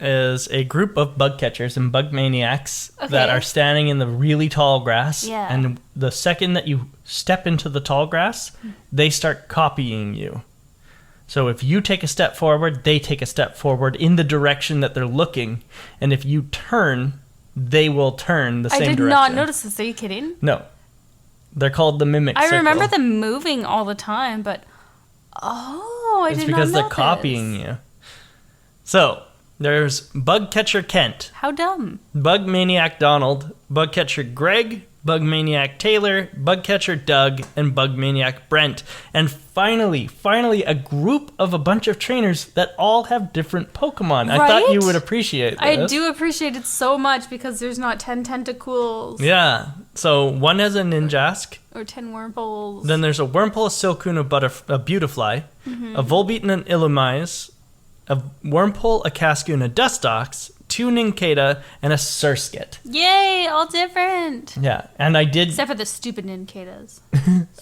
is a group of bug catchers and bug maniacs that are standing in the really tall grass. Yeah. And the second that you step into the tall grass, they start copying you. So if you take a step forward, they take a step forward in the direction that they're looking. And if you turn, they will turn the same direction. I did not notice this. Are you kidding? No. They're called the Mimic Circle. I remember them moving all the time, but... Oh, I did not know It's because they're this. copying you. So, there's Bug Catcher Kent, How dumb. Bug Maniac Donald, Bug Catcher Greg, Bug Maniac Taylor, Bug Catcher Doug, and Bug Maniac Brent. And finally, a group of a bunch of trainers that all have different Pokemon. I thought you would appreciate this. I do appreciate it so much because there's not 10 tentacles. Yeah. So, one has a Ninjask. Or 10 Wurmples. Then there's a Wurmple, a Silcoon, a Beautifly, a Volbeat, and an Illumise, a Wurmple, a Cascoon, a Dustox, 2 Nincada, and a Surskit. Yay, all different. Yeah, and I did... Except for the stupid Nincadas.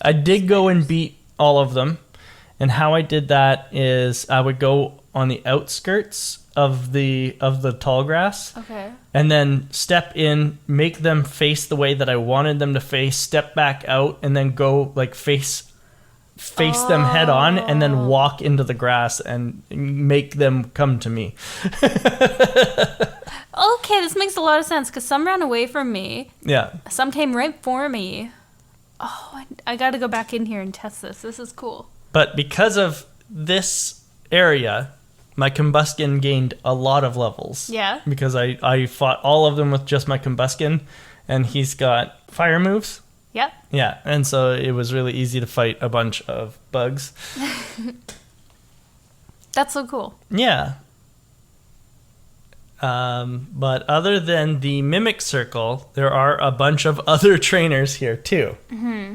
I did go and beat all of them. And how I did that is I would go on the outskirts of the tall grass. Okay. And then step in, make them face the way that I wanted them to face, step back out, and then go like face them head on, and then walk into the grass and make them come to me. Okay, this makes a lot of sense because some ran away from me. Yeah. Some came right for me. Oh, I got to go back in here and test this. This is cool. But because of this area, my Combuskin gained a lot of levels. Yeah. Because I fought all of them with just my Combuskin, and he's got fire moves. Yep. Yeah, and so it was really easy to fight a bunch of bugs. That's so cool. Yeah. But other than the Mimic Circle, there are a bunch of other trainers here too. Mm-hmm.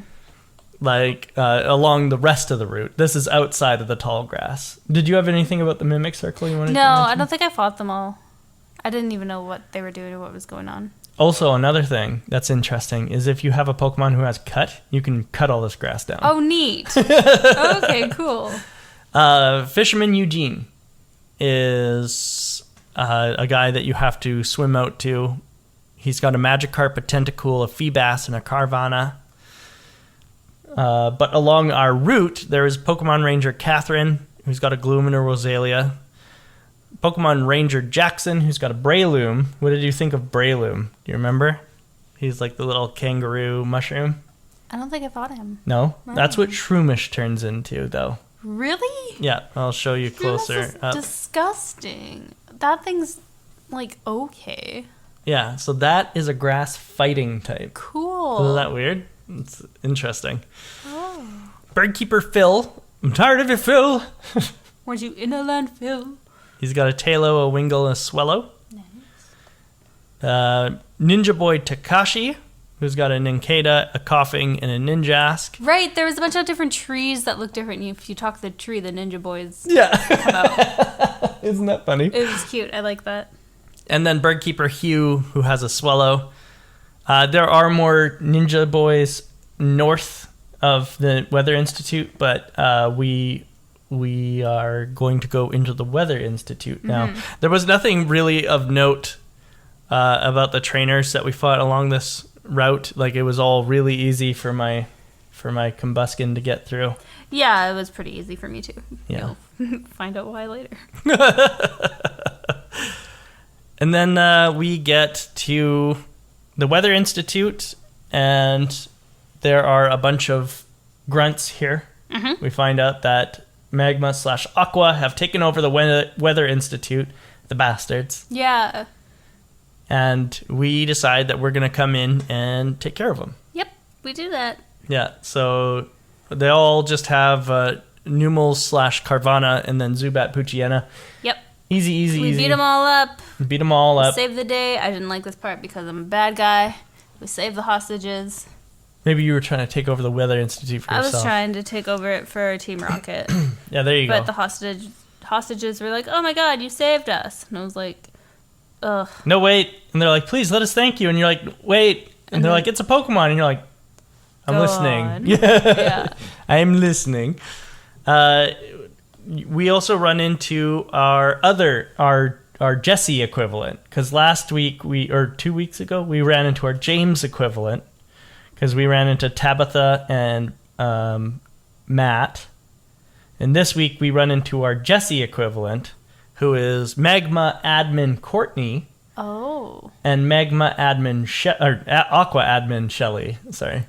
Like along the rest of the route. This is outside of the tall grass. Did you have anything about the Mimic Circle you wanted to mention? No, I don't think I fought them all. I didn't even know what they were doing or what was going on. Also, another thing that's interesting is if you have a Pokemon who has cut, you can cut all this grass down. Oh, neat. Okay, cool. Fisherman Eugene is a guy that you have to swim out to. He's got a Magikarp, a Tentacool, a Feebas, and a Carvana. But along our route, there is Pokemon Ranger Catherine, who's got a Gloom and a Roselia. Pokemon Ranger Jackson, who's got a Breloom. What did you think of Breloom? Do you remember? He's like the little kangaroo mushroom. I don't think I fought him. No? Right. That's what Shroomish turns into, though. Really? Yeah, I'll show you closer. This is disgusting. That thing's, like, okay. Yeah, so that is a grass fighting type. Cool. Isn't that weird? It's interesting. Oh. Birdkeeper Phil. I'm tired of you, Phil. Weren't you in a landfill? He's got a Tailo, a Wingull, and a Swellow. Nice. Ninja Boy Takashi, who's got a Nincada, a Coughing, and a Ninjask. Right, there was a bunch of different trees that look different. If you talk to the tree, the Ninja Boys Yeah. come out. Isn't that funny? It was cute. I like that. And then Birdkeeper Hugh, who has a Swellow. There are more ninja boys north of the Weather Institute, but we are going to go into the Weather Institute now. There was nothing really of note about the trainers that we fought along this route. Like, it was all really easy for my combustion to get through. Yeah, it was pretty easy for me too. Yeah. You'll find out why later. And then we get to the Weather Institute, and there are a bunch of grunts here. We find out that Magma/Aqua have taken over the Weather Institute, the bastards. Yeah. And we decide that we're going to come in and take care of them. Yep, we do that. Yeah, so they all just have Numels/Carvana and then Zubat Poochyena. Yep. Easy. We beat them all up. Beat them all up. Saved the day. I didn't like this part because I'm a bad guy. We saved the hostages. Maybe you were trying to take over the Weather Institute for yourself. I was trying to take over it for Team Rocket. Yeah, there you go. But the hostages were like, "Oh my god, you saved us." And I was like, ugh. No, wait. And they're like, "Please let us thank you." And you're like, "Wait." And they're like, "It's a Pokemon." And you're like, "I'm listening." Yeah. I'm listening. We also run into our Jesse equivalent, because last week 2 weeks ago we ran into our James equivalent, because we ran into Tabitha and Matt, and this week we run into our Jesse equivalent, who is Magma Admin Courtney. Oh. And Magma Admin Aqua Admin Shelly. Sorry.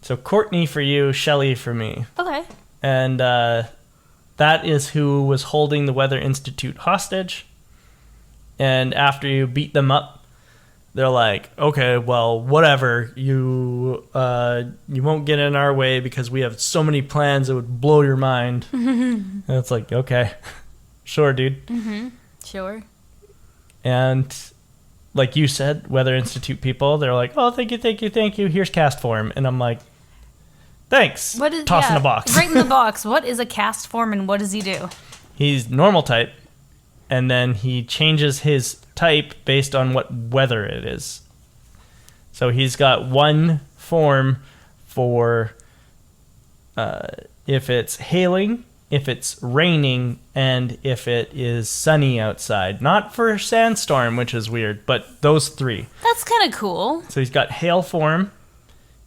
So Courtney for you, Shelly for me. Okay. And that is who was holding the Weather Institute hostage. And after you beat them up, they're like, "Okay, well, whatever. You won't get in our way because we have so many plans that would blow your mind." And it's like, okay, sure, dude. Sure. And like you said, Weather Institute people, they're like, "Oh, thank you. Here's cast form." And I'm like, "Thanks." Toss in a box. Right in the box. What is a cast form and what does he do? He's normal type, and then he changes his type based on what weather it is. So he's got one form for if it's hailing, if it's raining, and if it is sunny outside. Not for sandstorm, which is weird, but those three. That's kind of cool. So he's got hail form,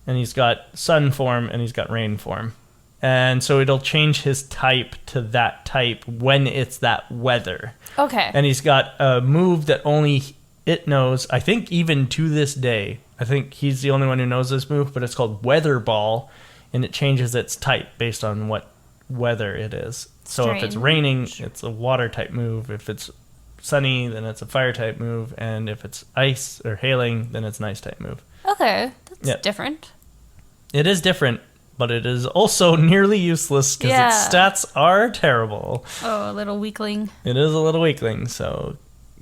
and he's got sun form, and he's got rain form. And so it'll change his type to that type when it's that weather. Okay. And he's got a move that only it knows, I think even to this day. I think he's the only one who knows this move, but it's called Weather Ball, and it changes its type based on what weather it is. So if it's raining, it's a water type move. If it's sunny, then it's a fire type move. And if it's ice or hailing, then it's an ice type move. Okay. That's different. It is different, but it is also nearly useless because its stats are terrible. Oh, a little weakling. It is a little weakling, so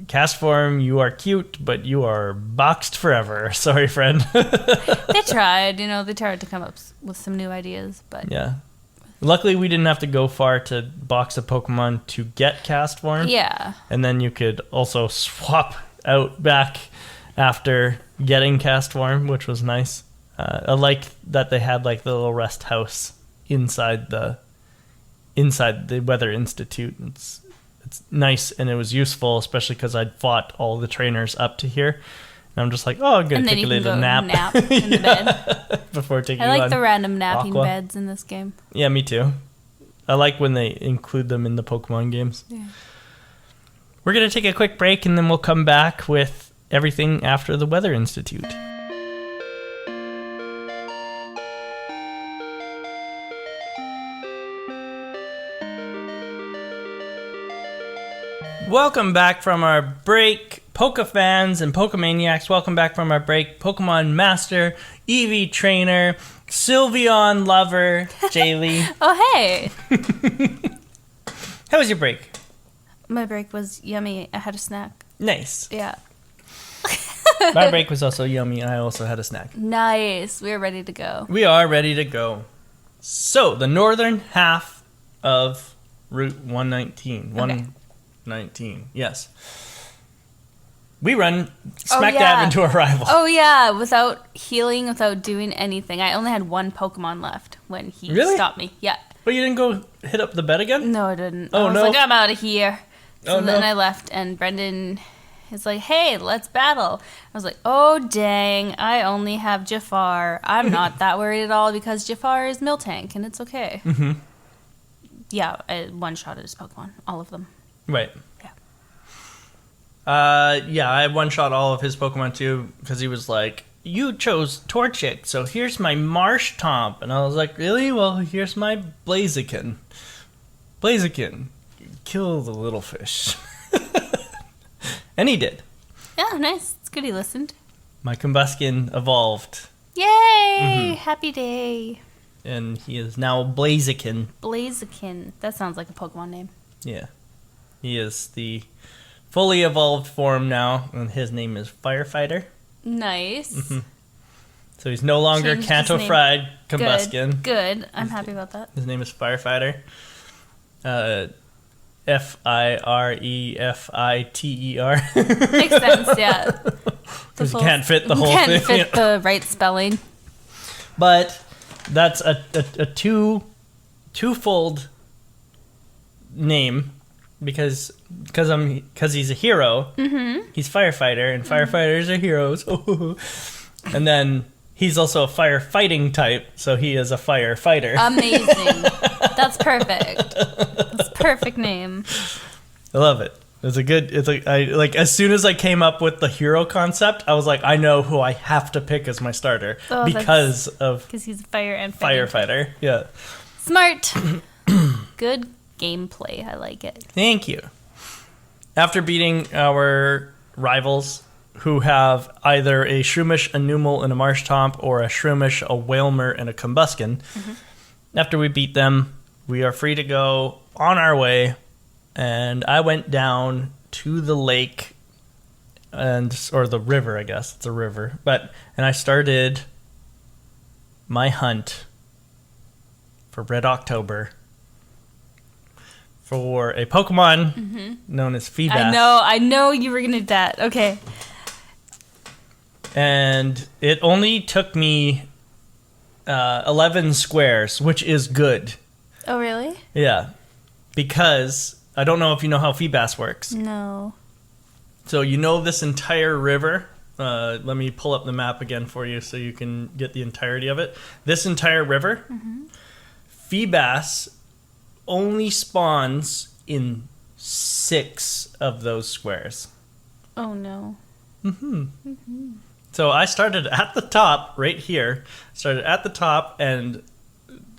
cast form, you are cute, but you are boxed forever. Sorry, friend. They tried, they tried to come up with some new ideas, but... Yeah. Luckily, we didn't have to go far to box a Pokemon to get cast form. Yeah. And then you could also swap out back after getting cast form, which was nice. I like that they had like the little rest house inside the Weather Institute. It's nice, and it was useful, especially because I'd fought all the trainers up to here. And I'm just like, oh, I'm going to take a little nap in the bed. Before taking I like the random napping Aqua. beds in this game. Yeah, me too. I like when they include them in the Pokemon games. Yeah. We're going to take a quick break, and then we'll come back with everything after the Weather Institute. Welcome back from our break, Poke fans and Pokemaniacs. Welcome back from our break, Pokemon Master, Eevee Trainer, Sylveon Lover, Jaylee. Oh, hey. How was your break? My break was yummy. I had a snack. Nice. Yeah. My break was also yummy. I also had a snack. Nice. We're ready to go. We are ready to go. So, the northern half of Route 119. Okay. 119, yes. We run smack dab into a rival. Oh, yeah. Without healing, without doing anything. I only had one Pokemon left when he stopped me. Yeah. But you didn't go hit up the bed again? No, I didn't. Oh, I was no. like, I'm out of here. So then no. I left, and Brendan is like, hey, let's battle. I was like, oh, dang. I only have Jafar. I'm not that worried at all because Jafar is Miltank, and it's okay. Mm-hmm. Yeah, I one-shotted his Pokemon. All of them. Right. Yeah. Yeah, I one-shot all of his Pokemon too because he was like, you chose Torchic, so here's my Marsh Tomp. And I was like, really? Well, here's my Blaziken. Blaziken, kill the little fish. And he did. Yeah, nice. It's good he listened. My Combuskin evolved. Yay! Mm-hmm. Happy day. And he is now Blaziken. Blaziken. That sounds like a Pokemon name. Yeah. He is the fully evolved form now, and his name is Firefighter. Nice. Mm-hmm. So he's no longer Changed his Kanto name. Fried Combuskin. Good. I'm happy about that. His name is Firefighter. Firefighter. Makes sense, yeah. Because you can't fit the whole thing. Can't fit the right spelling. But that's a twofold name because he's a hero. Mm-hmm. He's Firefighter, and firefighters are heroes. And then he's also a firefighting type, so he is a firefighter. Amazing. That's perfect. That's a perfect name. I love it. As soon as I came up with the hero concept, I was like, I know who I have to pick as my starter because he's a fire and firefighter. Yeah. Smart. Good gameplay. I like it. Thank you. After beating our rivals who have either a Shroomish, a Numel, and a Marsh Tomp, or a Shroomish, a Whalmer, and a Combuskin, after we beat them, we are free to go on our way. And I went down to the lake, or the river, I guess. It's a river. And I started my hunt for Red October for a Pokemon known as Feebas. I know you were going to do that. Okay. And it only took me 11 squares, which is good. Oh, really? Yeah. Because I don't know if you know how Feebas works. No. So this entire river. Let me pull up the map again for you so you can get the entirety of it. This entire river, Feebas only spawns in 6 of those squares. Oh, no. So I started at the top, right here. Started at the top and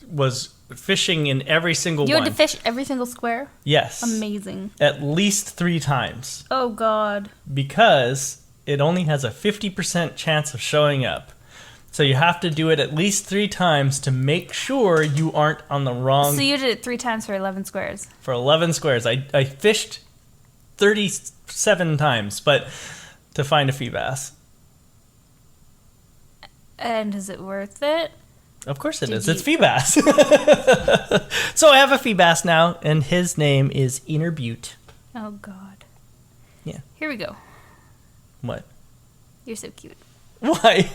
was fishing in every single one. You had to fish every single square? Yes. Amazing. At least 3 times. Oh, God. Because it only has a 50% chance of showing up. So you have to do it at least 3 times to make sure you aren't on the wrong... So you did it 3 times for 11 squares? For 11 squares. I fished 37 times, but to find a Feebas. And is it worth it? Of course it is. It's Feebas. So I have a Feebas now, and his name is Inner Butte. Oh, God. Yeah. Here we go. What? You're so cute. Why?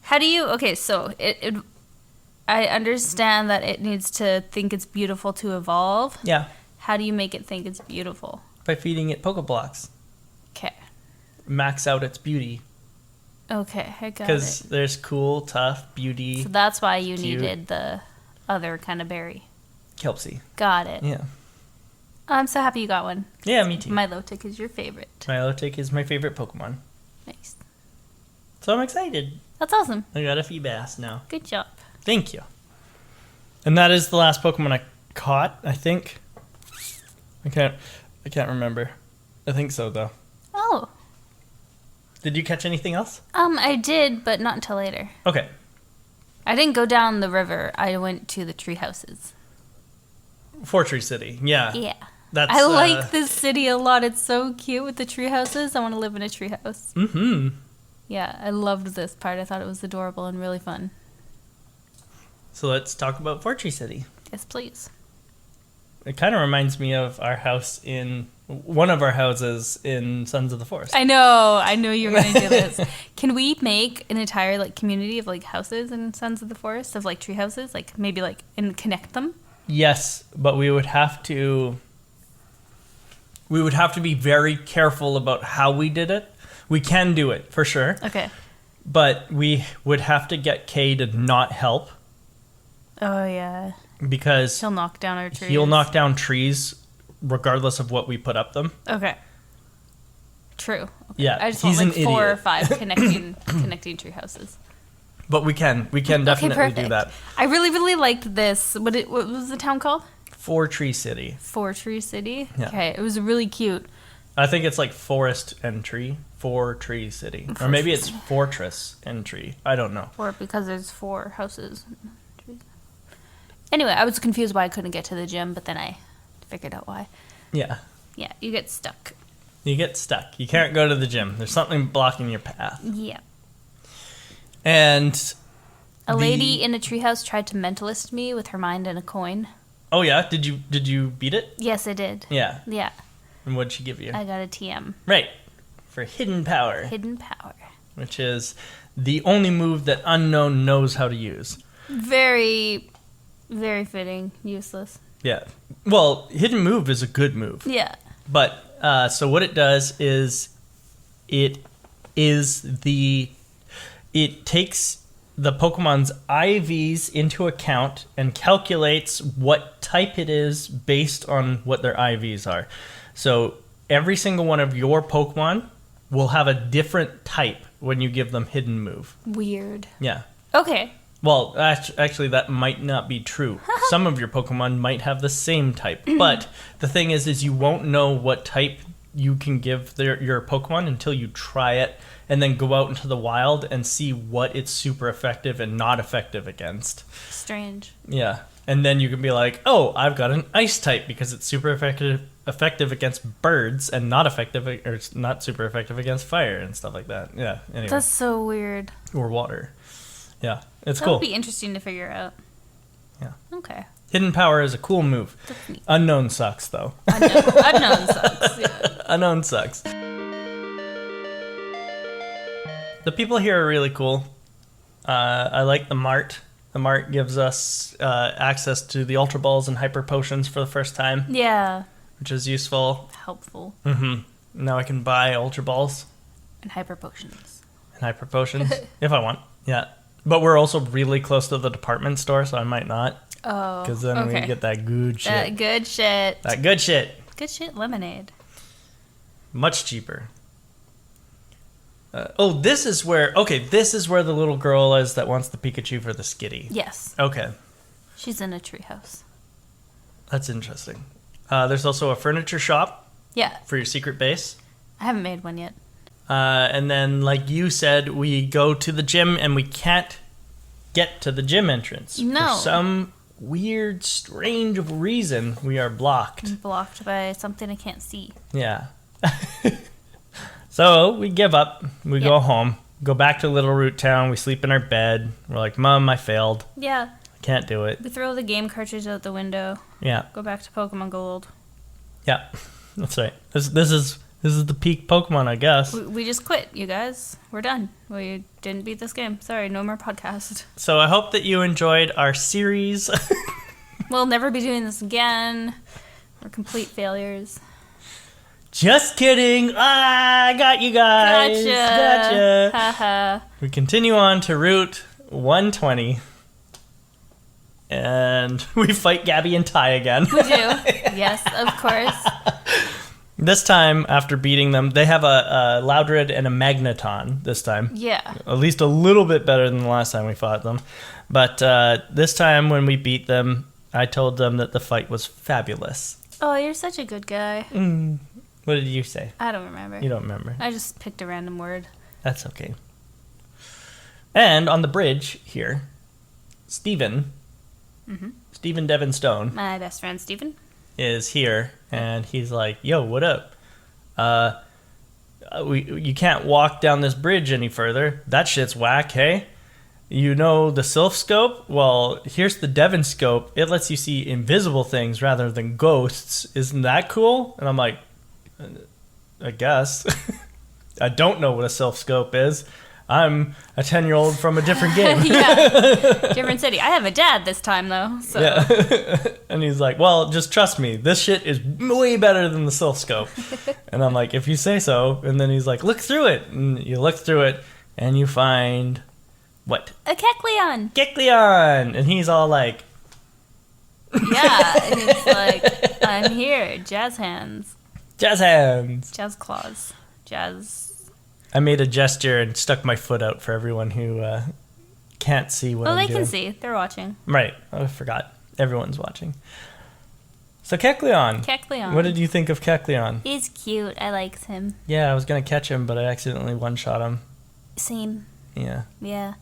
How do you... Okay, so I understand that it needs to think it's beautiful to evolve. Yeah. How do you make it think it's beautiful? By feeding it Pokeblocks. Okay. Max out its beauty. Okay, I got it. Because there's cool, tough, beauty. So that's why you cute. needed the other kind of berry. Kelpsy. Got it. Yeah. I'm so happy you got one. Yeah, me too. Milotic is your favorite. Milotic is my favorite Pokemon. Nice. So I'm excited. That's awesome. I got a Feebas now. Good job. Thank you. And that is the last Pokemon I caught, I think. I can't remember. I think so, though. Oh. Did you catch anything else? I did, but not until later. Okay. I didn't go down the river. I went to the tree houses. Fortree City, yeah. Yeah. That's, I like this city a lot. It's so cute with the tree houses. I want to live in a tree house. Mm-hmm. Yeah, I loved this part. I thought it was adorable and really fun. So let's talk about Fortree City. Yes, please. It kind of reminds me of our house in one of our houses in Sons of the Forest. I know you were going to do this. Can we make an entire like community of like houses in Sons of the Forest, of like tree houses, like maybe like and connect them? Yes, but we would have to be very careful about how we did it. We can do it for sure. Okay. But we would have to get Kay to not help. Oh yeah. Because he'll knock down our trees. He'll knock down trees regardless of what we put up them. Okay. True. Okay. Yeah. I just want like 4 or 5 connecting tree houses. But we can definitely do that. I really liked this. What was the town called? Fortree City. Fortree City? Yeah. Okay. It was really cute. I think it's like forest and tree. Fortree City. Or maybe it's fortress and tree. I don't know. Or because there's 4 houses. Anyway, I was confused why I couldn't get to the gym, but then I figured out why. Yeah. Yeah, you get stuck. You get stuck. You can't go to the gym. There's something blocking your path. Yeah. And a lady in a treehouse tried to mentalist me with her mind and a coin. Oh yeah? Did you beat it? Yes, I did. Yeah. Yeah. And what'd she give you? I got a TM. Right. For hidden power. Hidden power. Which is the only move that Unknown knows how to use. Very, very fitting. Useless. Yeah. Well, hidden move is a good move. Yeah. But, so what it does is it takes the Pokemon's IVs into account and calculates what type it is based on what their IVs are. So every single one of your Pokemon will have a different type when you give them hidden move. Weird. Yeah. Okay. Well, actually, that might not be true. Some of your Pokemon might have the same type. But the thing is you won't know what type you can give your Pokemon until you try it and then go out into the wild and see what it's super effective and not effective against. Strange. Yeah. And then you can be like, oh, I've got an ice type because it's super effective against birds and not it's not super effective against fire and stuff like that. Yeah. Anyway. That's so weird. Or water. Yeah. It's that cool. That would be interesting to figure out. Yeah. Okay. Hidden power is a cool move. Unknown sucks, though. Unknown sucks, yeah. Unknown sucks. The people here are really cool. I like the Mart. The Mart gives us access to the Ultra Balls and Hyper Potions for the first time. Yeah. Which is useful. Helpful. Mm-hmm. Now I can buy Ultra Balls. And Hyper Potions. And Hyper Potions, if I want. Yeah. But we're also really close to the department store, so I might not. Oh, because then we get that good shit. That good shit. That good shit. Good shit lemonade. Much cheaper. This is where the little girl is that wants the Pikachu for the Skitty. Yes. Okay. She's in a treehouse. That's interesting. There's also a furniture shop. Yeah. For your secret base. I haven't made one yet. And then, like you said, we go to the gym and we can't get to the gym entrance. No. For some weird, strange reason, we are blocked. I'm blocked by something I can't see. Yeah. So we give up. We go home. Go back to Little Root Town. We sleep in our bed. We're like, Mom, I failed. Yeah. I can't do it. We throw the game cartridge out the window. Yeah. Go back to Pokemon Gold. Yeah. That's right. This is the peak Pokemon, I guess. We just quit, you guys. We're done. We didn't beat this game. Sorry, no more podcast. So I hope that you enjoyed our series. We'll never be doing this again. We're complete failures. Just kidding. I got you guys. Gotcha. Haha. We continue on to Route 120. And we fight Gabby and Ty again. We do. Yes, of course. This time, after beating them, they have a Loudred and a Magneton this time. Yeah. At least a little bit better than the last time we fought them. But this time when we beat them, I told them that the fight was fabulous. Oh, you're such a good guy. What did you say? I don't remember. You don't remember. I just picked a random word. That's okay. And on the bridge here, Steven, Steven Devon Stone. My best friend, Steven. Is here, and he's like, yo, what up? You can't walk down this bridge any further. That shit's whack, hey? You know the Sylph Scope? Well, here's the Devon Scope. It lets you see invisible things rather than ghosts. Isn't that cool? And I'm like, I guess. I don't know what a self-scope is. I'm a 10-year-old from a different game. Yeah, different city. I have a dad this time, though. So. Yeah. And he's like, well, just trust me. This shit is way better than the self-scope. And I'm like, if you say so. And then he's like, look through it. And you look through it, and you find... what? A Kecleon. Kecleon! And he's all like... Yeah, and he's like, I'm here. Jazz hands. Jazz hands. Jazz claws. Jazz... I made a gesture and stuck my foot out for everyone who can't see what I'm doing. Oh, they can see. They're watching. Right. I forgot. Everyone's watching. So Kecleon. Kecleon. What did you think of Kecleon? He's cute. I liked him. Yeah, I was going to catch him, but I accidentally one-shot him. Same. Yeah. Yeah.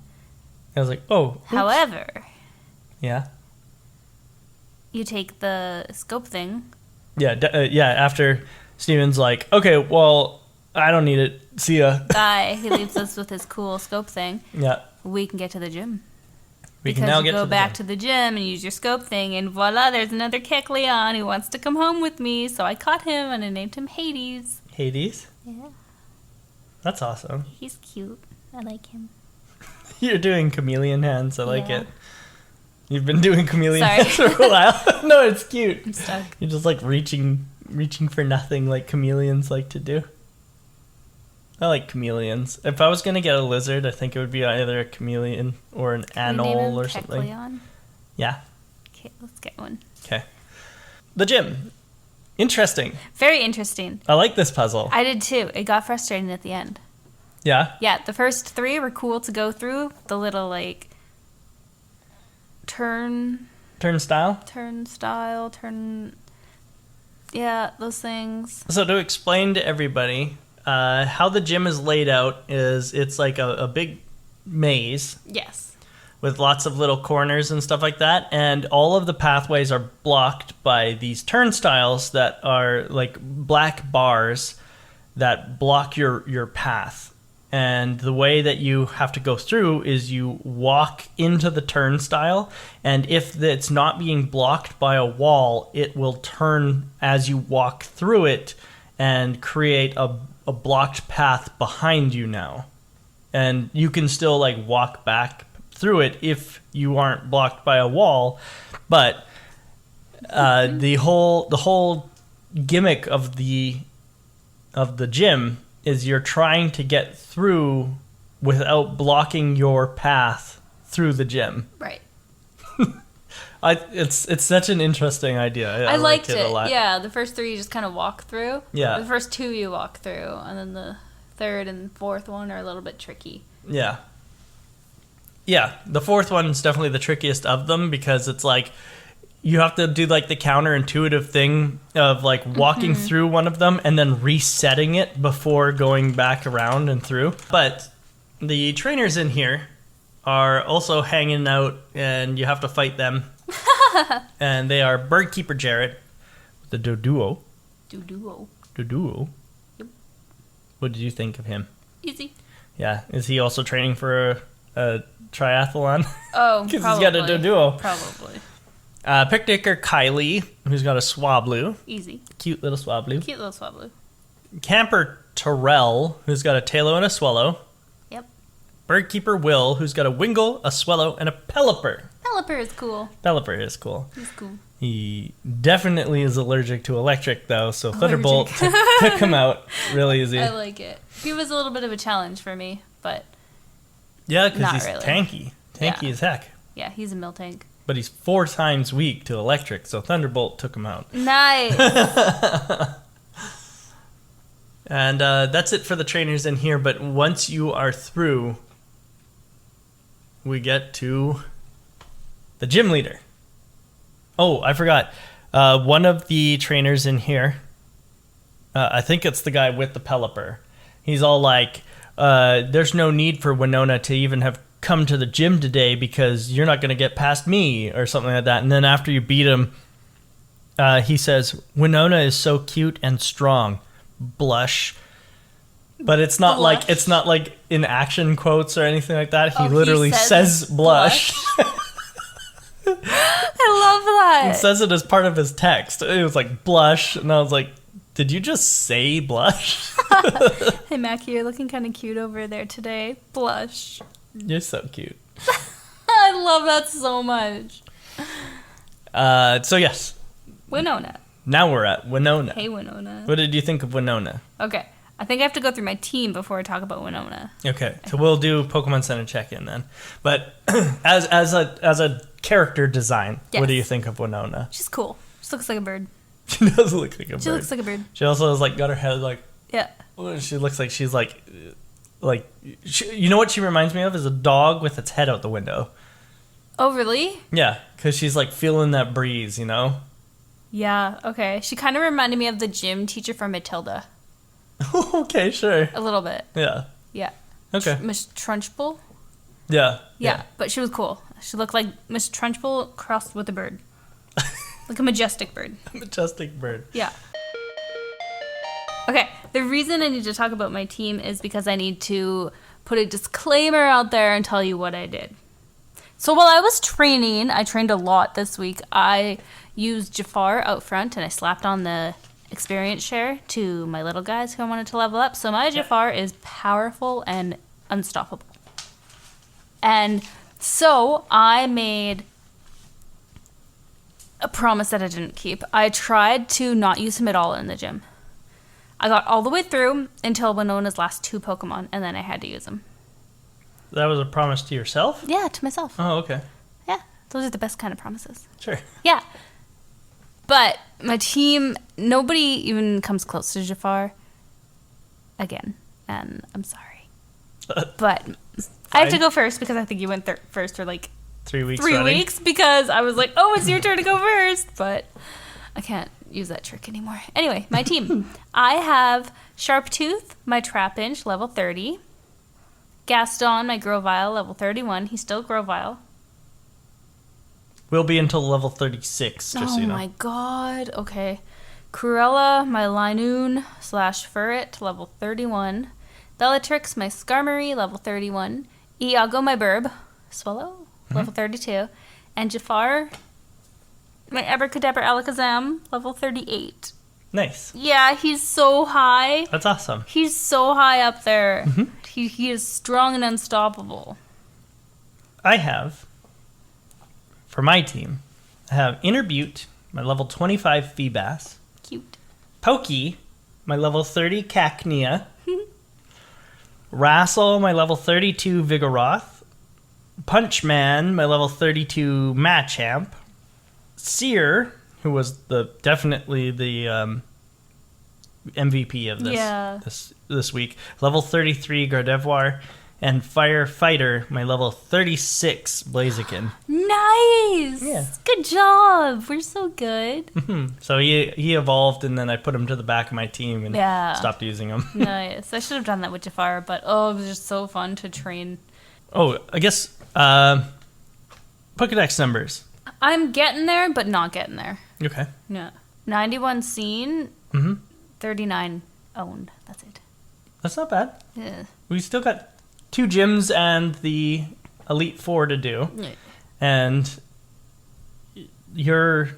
I was like, oh. Oops. However, yeah. you take the scope thing. Yeah, after Steven's like, okay, well, I don't need it. See ya. Bye. He leaves us with his cool scope thing. Yeah. We can get to the gym. We can now get to the gym. Because you go back to the gym and use your scope thing, and voila, there's another Kecleon who wants to come home with me. So I caught him and I named him Hades. Hades? Yeah. That's awesome. He's cute. I like him. You're doing chameleon hands. I like Yeah. it. You've been doing chameleon Sorry. hands for a while. No, it's cute. I'm stuck. You're just like reaching for nothing like chameleons like to do. I like chameleons. If I was going to get a lizard, I think it would be either a chameleon or an anole or something. Kecleon? Yeah. Okay, let's get one. Okay. The gym. Interesting. Very interesting. I like this puzzle. I did too. It got frustrating at the end. Yeah? Yeah, the first 3 were cool to go through. The little, like, Turnstile? Yeah, those things. So to explain to everybody, how the gym is laid out is it's like a big maze. Yes. With lots of little corners and stuff like that, and all of the pathways are blocked by these turnstiles that are like black bars that block your path. And the way that you have to go through is you walk into the turnstile, and if it's not being blocked by a wall, it will turn as you walk through it and create a blocked path behind you now. And you can still like walk back through it if you aren't blocked by a wall, but the whole gimmick of the gym is you're trying to get through without blocking your path through the gym. Right. It's such an interesting idea. I liked it a lot. Yeah, the first 3 you just kind of walk through. Yeah. The first 2 you walk through, and then the 3rd and 4th one are a little bit tricky. Yeah. Yeah, the 4th one is definitely the trickiest of them because it's like you have to do like the counterintuitive thing of like walking through one of them and then resetting it before going back around and through. But the trainers in here are also hanging out and you have to fight them. And they are Birdkeeper Jared, the Doduo. Doduo. Yep. What did you think of him? Easy. Yeah, is he also training for a triathlon? Oh, because he's got a Doduo. Probably. Picnicker Kylie, who's got a Swablu. Easy. Cute little Swablu. Cute little Swablu. Camper Terrell, who's got a Tailo and a Swallow. Yep. Birdkeeper Will, who's got a Wingle, a Swallow, and a Pelipper. Pelipper is cool. Pelipper is cool. He's cool. He definitely is allergic to electric, though, so Thunderbolt took him out real easy. I like it. He was a little bit of a challenge for me, but yeah, because not he's really. tanky. Tanky as heck. Yeah, he's a mill tank. But he's 4 times weak to electric, so Thunderbolt took him out. Nice. And that's it for the trainers in here, but once you are through, we get to the gym leader. Oh, I forgot. One of the trainers in here, I think it's the guy with the Pelipper. He's all like, there's no need for Winona to even have come to the gym today because you're not going to get past me or something like that. And then after you beat him, he says, Winona is so cute and strong. Blush. But it's not like in action quotes or anything like that. He literally says blush. I love that. He says it as part of his text. It was like blush, and I was like, Did you just say blush? Hey, Mackie, you're looking kind of cute over there today. Blush. You're so cute. I love that so much. So yes. Winona. Now we're at Winona. Hey, Winona. What did you think of Winona? Okay. I think I have to go through my team before I talk about Winona. Okay, so we'll do Pokemon Center check-in then. But as a character design, Yes. what do you think of Winona? She's cool. She looks like a bird. She does look like a bird. She looks like a bird. She also has got her head Yeah. she looks like she's you know what she reminds me of is a dog with its head out the window. Oh, really? Yeah, because she's feeling that breeze, Yeah, okay. She kind of reminded me of the gym teacher from Matilda. Okay, sure. A little bit. Yeah. Yeah. Okay. Miss Trunchbull? Yeah. Yeah, but she was cool. She looked like Miss Trunchbull crossed with a bird. Like a majestic bird. Majestic bird. Yeah. Okay, the reason I need to talk about my team is because I need to put a disclaimer out there and tell you what I did. So while I was training, I trained a lot this week. I used Jafar out front and I slapped on the experience share to my little guys who I wanted to level up. So my Jafar is powerful and unstoppable. And so I made a promise that I didn't keep. I tried to not use him at all in the gym. I got all the way through until Winona's last 2 Pokemon, and then I had to use them. That was a promise to yourself? Yeah, to myself. Oh, okay. Yeah, those are the best kind of promises. Sure. Yeah. But my team, nobody even comes close to Jafar again, and I'm sorry. But I have to go first because I think you went first for 3 weeks 3 running. weeks because I was like, oh, it's your turn to go first. But I can't use that trick anymore. Anyway, my team. I have Sharptooth, my Trapinch, level 30. Gaston, my Grovyle, level 31. He's still Grovyle. Will be until level 36, just so you know. Oh my god. Okay. Cruella, my Linoon / Furret, level 31. Bellatrix, my Skarmory, level 31. Iago, my Burb, Swallow, level 32. And Jafar, my Abracadabra Alakazam, level 38. Nice. Yeah, he's so high. That's awesome. He's so high up there. He is strong and unstoppable. I have, for my team, I have Inner Butte, my level 25 Feebas. Cute. Pokey, my level 30 Cacnea. Wrassle, my level 32 Vigoroth. Punchman, my level 32 Machamp. Seer, who was definitely the MVP of this week, level 33 Gardevoir, and Firefighter, my level 36 Blaziken. Nice! Yeah. Good job! We're so good. So he evolved, and then I put him to the back of my team and stopped using him. Nice. I should have done that with Jafar, but it was just so fun to train. Oh, I guess Pokedex numbers. I'm getting there, but not getting there. Okay. Yeah. 91 seen, 39 owned. That's it. That's not bad. Yeah. We still got 2 gyms and the Elite Four to do. Yeah. And you're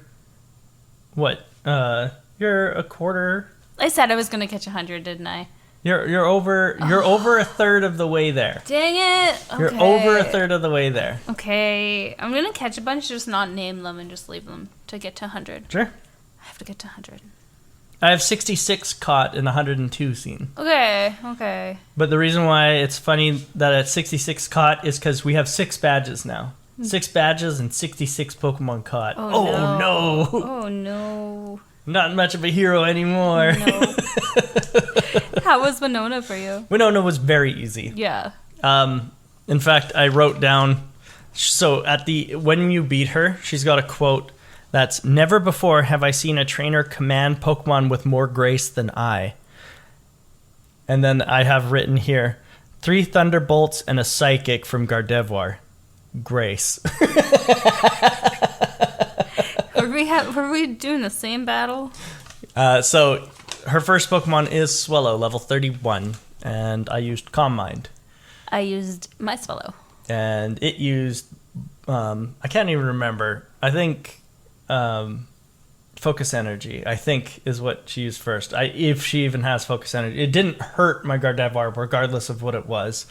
what? You're a quarter. I said I was going to catch 100, didn't I? You're over a third of the way there. Dang it. Okay. You're over a third of the way there. Okay. I'm going to catch a bunch, just not name them and just leave them to get to 100. Sure. I have to get to 100. I have 66 caught and 102 seen. Okay. But the reason why it's funny that it's 66 caught is because we have 6 badges now. 6 badges and 66 Pokemon caught. Oh no. Oh no. Not much of a hero anymore. No. How was Winona for you? Winona was very easy. Yeah. In fact, I wrote down, so when you beat her, she's got a quote that's, "Never before have I seen a trainer command Pokemon with more grace than I." And then I have written here, 3 Thunderbolts and a Psychic from Gardevoir. Grace. Were we doing the same battle? So her first Pokemon is Swallow, level 31, and I used Calm Mind. I used my Swallow. And it used, I can't even remember. I think Focus Energy, I think, is what she used first. If she even has Focus Energy. It didn't hurt my Gardevoir, regardless of what it was.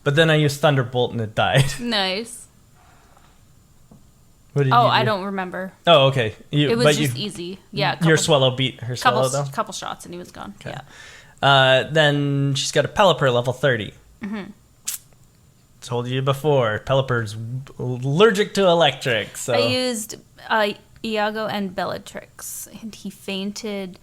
But then I used Thunderbolt and it died. Nice. What did you do? I don't remember. Oh, okay. It was just easy. Yeah. Your Swallow beat her Swallow, though? Couple shots and he was gone. Okay. Yeah. Then she's got a Pelipper level 30. Mm-hmm. Told you before, Pelipper's allergic to electric. So I used Iago and Bellatrix, and he fainted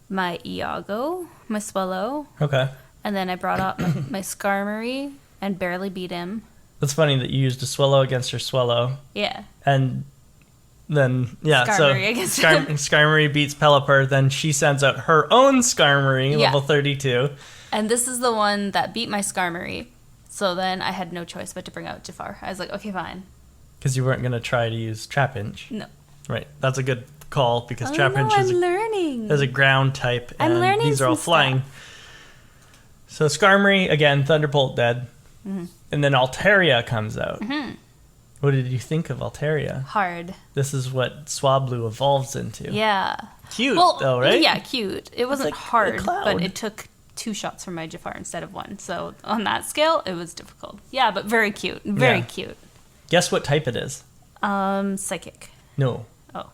my Iago, my Swallow. Okay. And then I brought up my Skarmory and barely beat him. That's funny that you used a Swallow against her Swallow. Yeah. And then, Skarmory beats Pelipper, then she sends out her own Skarmory, level 32. And this is the one that beat my Skarmory. So then I had no choice but to bring out Jafar. I was like, okay, fine. Because you weren't going to try to use Trapinch. No. Right. That's a good call, because Trapinch is a ground type, and I'm learning these are all flying. So Skarmory, again, Thunderbolt dead. Mm-hmm. And then Altaria comes out. Mm-hmm. What did you think of Altaria? Hard. This is what Swablu evolves into. Yeah. Cute, though, right? Yeah, cute. It wasn't like hard, but it took 2 shots from my Jafar instead of 1. So on that scale, it was difficult. Yeah, but very cute. Very cute. Guess what type it is? Psychic. No. Oh.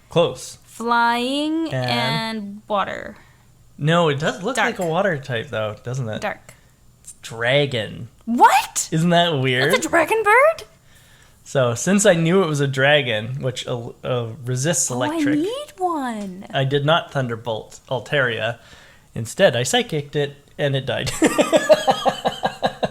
Close. Flying and water. No, it does look Dark. like a water type, though, doesn't it? Dark. It's dragon. What? Isn't that weird? That's a dragon bird? So, since I knew it was a dragon, which resists electric, I need one. I did not Thunderbolt Altaria. Instead, I Psychicked it, and it died.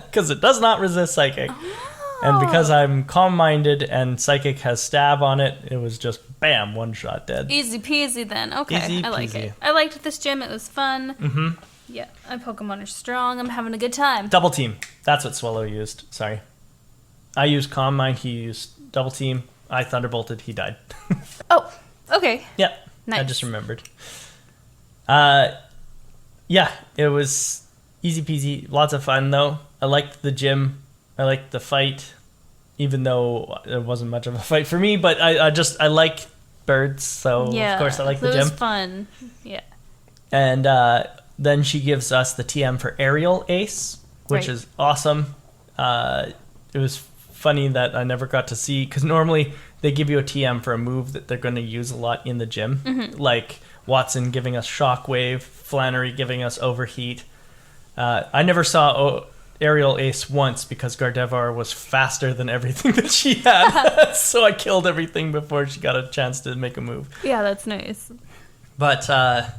Because it does not resist Psychic. Oh. And because I'm calm-minded and Psychic has Stab on it, it was just, bam, 1 shot dead. Easy peasy then. Okay, Easy I like peasy. it. I liked this gym. It was fun. Mm-hmm. Yeah, my Pokemon are strong. I'm having a good time. Double Team. That's what Swallow used. Sorry. I used Calm Mind. He used Double Team. I Thunderbolted. He died. Oh, okay. Yeah. Nice. I just remembered. Yeah, it was easy peasy. Lots of fun, though. I liked the gym. I liked the fight, even though it wasn't much of a fight for me. But I like birds, so of course I like the gym. It was fun. Yeah. And then she gives us the TM for Aerial Ace, which is awesome. It was funny that I never got to see, because normally they give you a TM for a move that they're going to use a lot in the gym, like Watson giving us Shockwave, Flannery giving us Overheat. I never saw Aerial Ace once because Gardevoir was faster than everything that she had, so I killed everything before she got a chance to make a move. Yeah, that's nice. But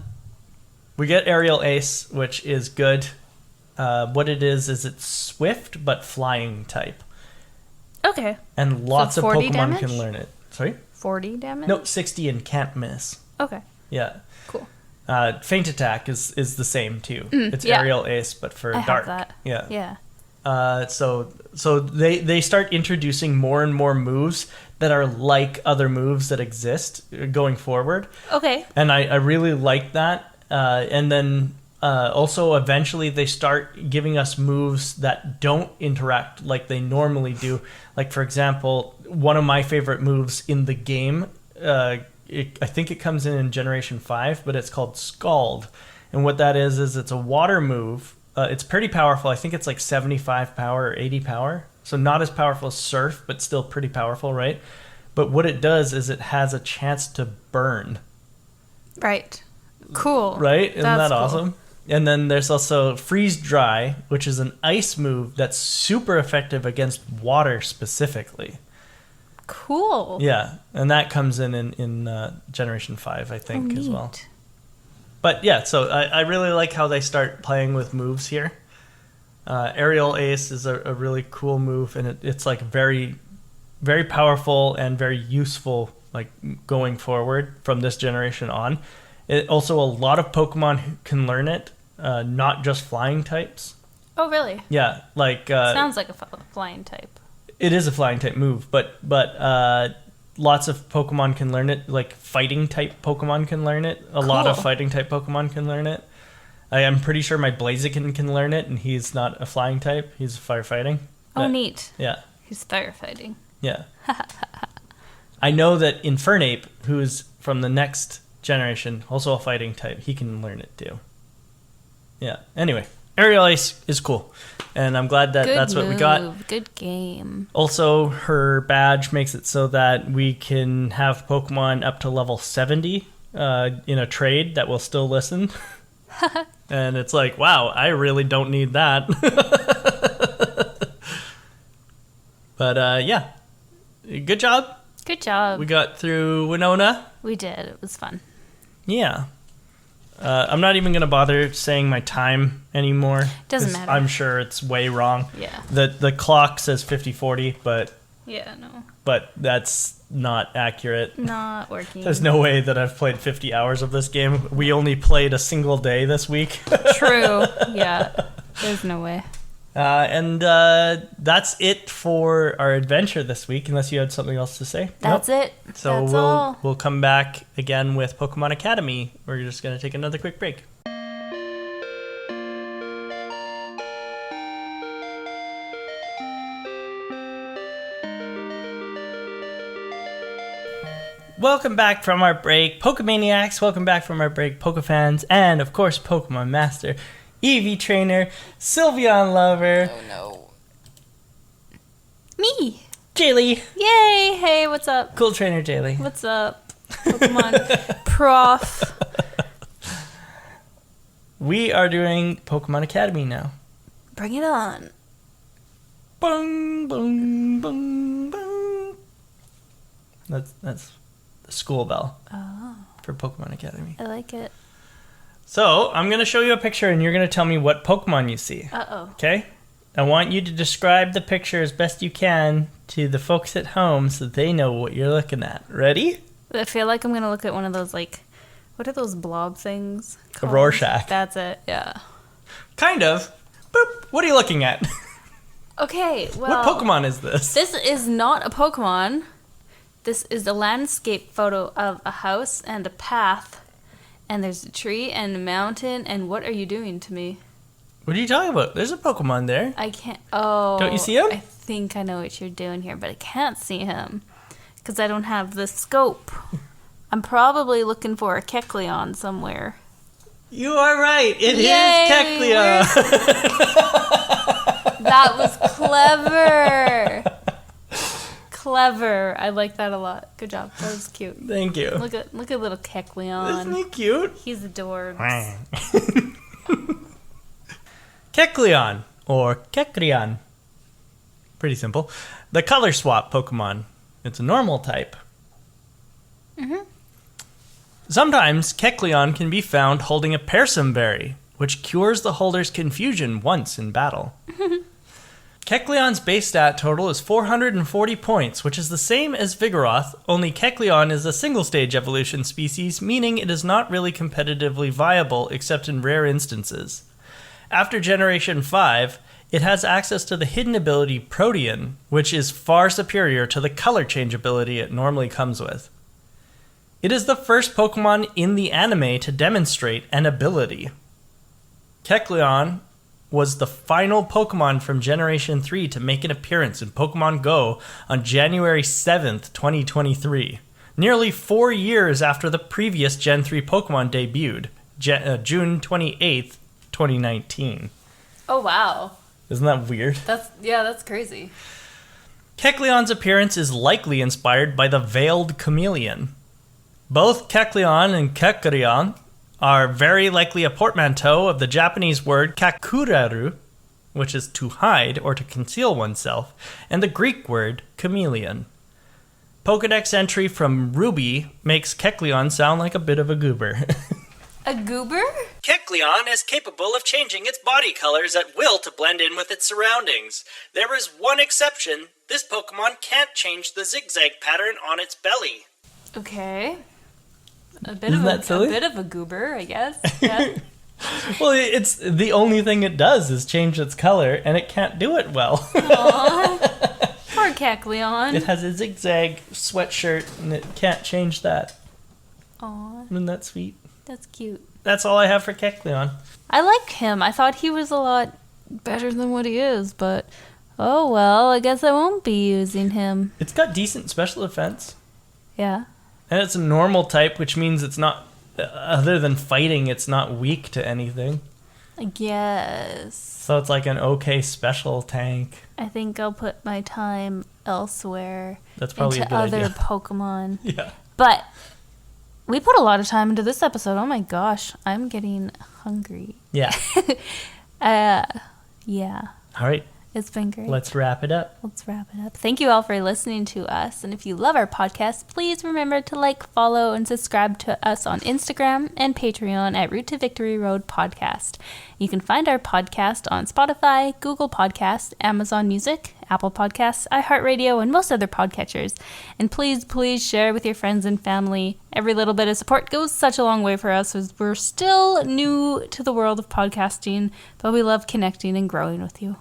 we get Aerial Ace, which is good. What it is it's Swift but flying type. Okay. And lots of 40 Pokemon damage? can learn it. Sorry? 40 damage? No, 60 and can't miss. Okay. Yeah. Cool. Feint Attack is the same too. It's Aerial Ace, but for I dark. have that. Yeah. Yeah. So they start introducing more and more moves that are like other moves that exist going forward. Okay. And I really like that. And then also eventually they start giving us moves that don't interact like they normally do. Like, for example, one of my favorite moves in the game, I think it comes in Generation 5, but it's called Scald. And what that is it's a water move. It's pretty powerful. I think it's like 75 power or 80 power. So not as powerful as Surf, but still pretty powerful, right? But what it does is it has a chance to burn. Right. Cool. Right? Isn't that cool. awesome? And then there's also Freeze Dry, which is an ice move that's super effective against water specifically. Cool. Yeah, and that comes in Generation 5, I think, as well. But yeah, so I really like how they start playing with moves here. Aerial Ace is a really cool move, and it's like very, very powerful and very useful, like going forward from this generation on. It also, a lot of Pokemon can learn it, not just flying types. Oh, really? Yeah, like sounds like a flying type. It is a flying type move, but lots of Pokemon can learn it. Like fighting type Pokemon can learn it. A lot of fighting type Pokemon can learn it. I am pretty sure my Blaziken can learn it, and he's not a flying type. He's firefighting. Oh, neat. Yeah. He's firefighting. Yeah. I know that Infernape, who's from the next generation, also a fighting type, he can learn it too. Yeah. Anyway, Aerial Ice is cool. And I'm glad that that's what we got. Good game. Also, her badge makes it so that we can have Pokemon up to level 70 in a trade that will still listen. And it's like, wow, I really don't need that. But yeah, good job. Good job. We got through Winona. We did. It was fun. Yeah. I'm not even going to bother saying my time anymore. Doesn't matter. I'm sure it's way wrong. Yeah. The clock says 50-40, but... Yeah, no. But that's not accurate. Not working. There's no way that I've played 50 hours of this game. We only played a single day this week. True. Yeah. There's no way. And that's it for our adventure this week, unless you had something else to say. That's it. So that's all. We'll come back again with Pokemon Academy. We're just going to take another quick break. Welcome back from our break, Pokemaniacs. Welcome back from our break, Pokefans, and of course, Pokemon Master, Eevee Trainer, Sylveon Lover. Oh no. Me. Jaylee. Yay. Hey, what's up? Cool Trainer Jaylee. What's up? Pokemon Prof. We are doing Pokemon Academy now. Bring it on. Bung, bung, bung, bung. That's the school bell for Pokemon Academy. I like it. So, I'm going to show you a picture and you're going to tell me what Pokemon you see. Uh-oh. Okay? I want you to describe the picture as best you can to the folks at home so they know what you're looking at. Ready? I feel like I'm going to look at one of those, like, what are those blob things A called? Rorschach. That's it, yeah. Kind of. Boop. What are you looking at? Okay, well... What Pokemon is this? This is not a Pokemon. This is a landscape photo of a house and a path. And there's a tree and a mountain. And what are you doing to me? What are you talking about? There's a Pokemon there. I can't... Oh. Don't you see him? I think I know what you're doing here, but I can't see him. Because I don't have the scope. I'm probably looking for a Kecleon somewhere. You are right. It is Yay, Kecleon. That was clever. Clever. I like that a lot. Good job. That was cute. Thank you. Look at little Kecleon. Isn't he cute? He's adorbs. Kecleon, or Kecleon. Pretty simple. The color swap Pokemon. It's a normal type. Mm-hmm. Sometimes Kecleon can be found holding a Persum Berry, which cures the holder's confusion once in battle. Kecleon's base stat total is 440 points, which is the same as Vigoroth, only Kecleon is a single-stage evolution species, meaning it is not really competitively viable except in rare instances. After Generation 5, it has access to the hidden ability Protean, which is far superior to the color change ability it normally comes with. It is the first Pokemon in the anime to demonstrate an ability. Kecleon was the final Pokemon from Generation 3 to make an appearance in Pokemon Go on January 7th, 2023, nearly 4 years after the previous Gen 3 Pokemon debuted, June 28th, 2019. Oh, wow. Isn't that weird? That's crazy. Kecleon's appearance is likely inspired by the Veiled Chameleon. Both Kecleon and Kecleon are very likely a portmanteau of the Japanese word kakuraru, which is to hide or to conceal oneself, and the Greek word chameleon. Pokedex entry from Ruby makes Kecleon sound like a bit of a goober. A goober? Kecleon is capable of changing its body colors at will to blend in with its surroundings. There is one exception. This Pokemon can't change the zigzag pattern on its belly. Okay. Isn't that silly? A bit of a goober, I guess. Yeah. Well, it's the only thing it does is change its color, and it can't do it well. Aww. Poor Kecleon. It has a zigzag sweatshirt, and it can't change that. Aww. Isn't that sweet? That's cute. That's all I have for Kecleon. I like him. I thought he was a lot better than what he is, but oh well, I guess I won't be using him. It's got decent special defense. Yeah. And it's a normal type, which means it's not, other than fighting, it's not weak to anything. I guess. So it's like an okay special tank. I think I'll put my time elsewhere. That's probably a into good other idea. Pokemon. Yeah. But we put a lot of time into this episode. Oh my gosh, I'm getting hungry. Yeah. Yeah. All right. It's been great. Let's wrap it up. Let's wrap it up. Thank you all for listening to us. And if you love our podcast, please remember to like, follow, and subscribe to us on Instagram and Patreon at Route to Victory Road Podcast. You can find our podcast on Spotify, Google Podcasts, Amazon Music, Apple Podcasts, iHeartRadio, and most other podcatchers. And please share with your friends and family. Every little bit of support goes such a long way for us, as we're still new to the world of podcasting, but we love connecting and growing with you.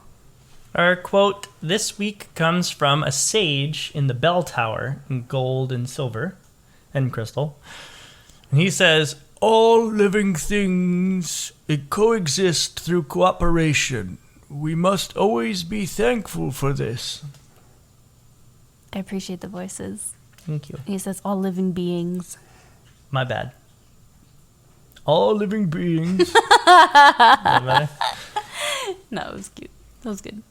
Our quote this week comes from a sage in the bell tower in gold and silver and crystal. And he says, "All living things coexist through cooperation. We must always be thankful for this." I appreciate the voices. Thank you. He says all living beings. My bad. All living beings. Is that better? No, it was cute. That was good.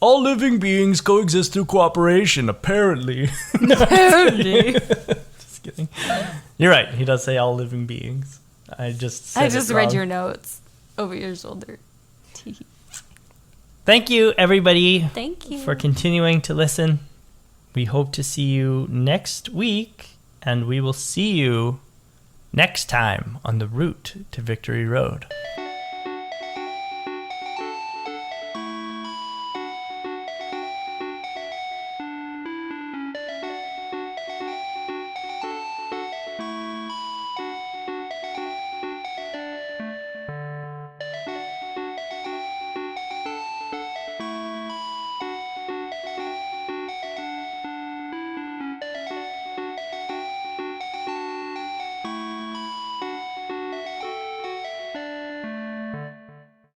All living beings coexist through cooperation, apparently. Apparently. Just kidding. You're right. He does say all living beings. I just read your notes over your shoulder. Thank you, everybody. Thank you. For continuing to listen. We hope to see you next week, and we will see you next time on the Route to Victory Road.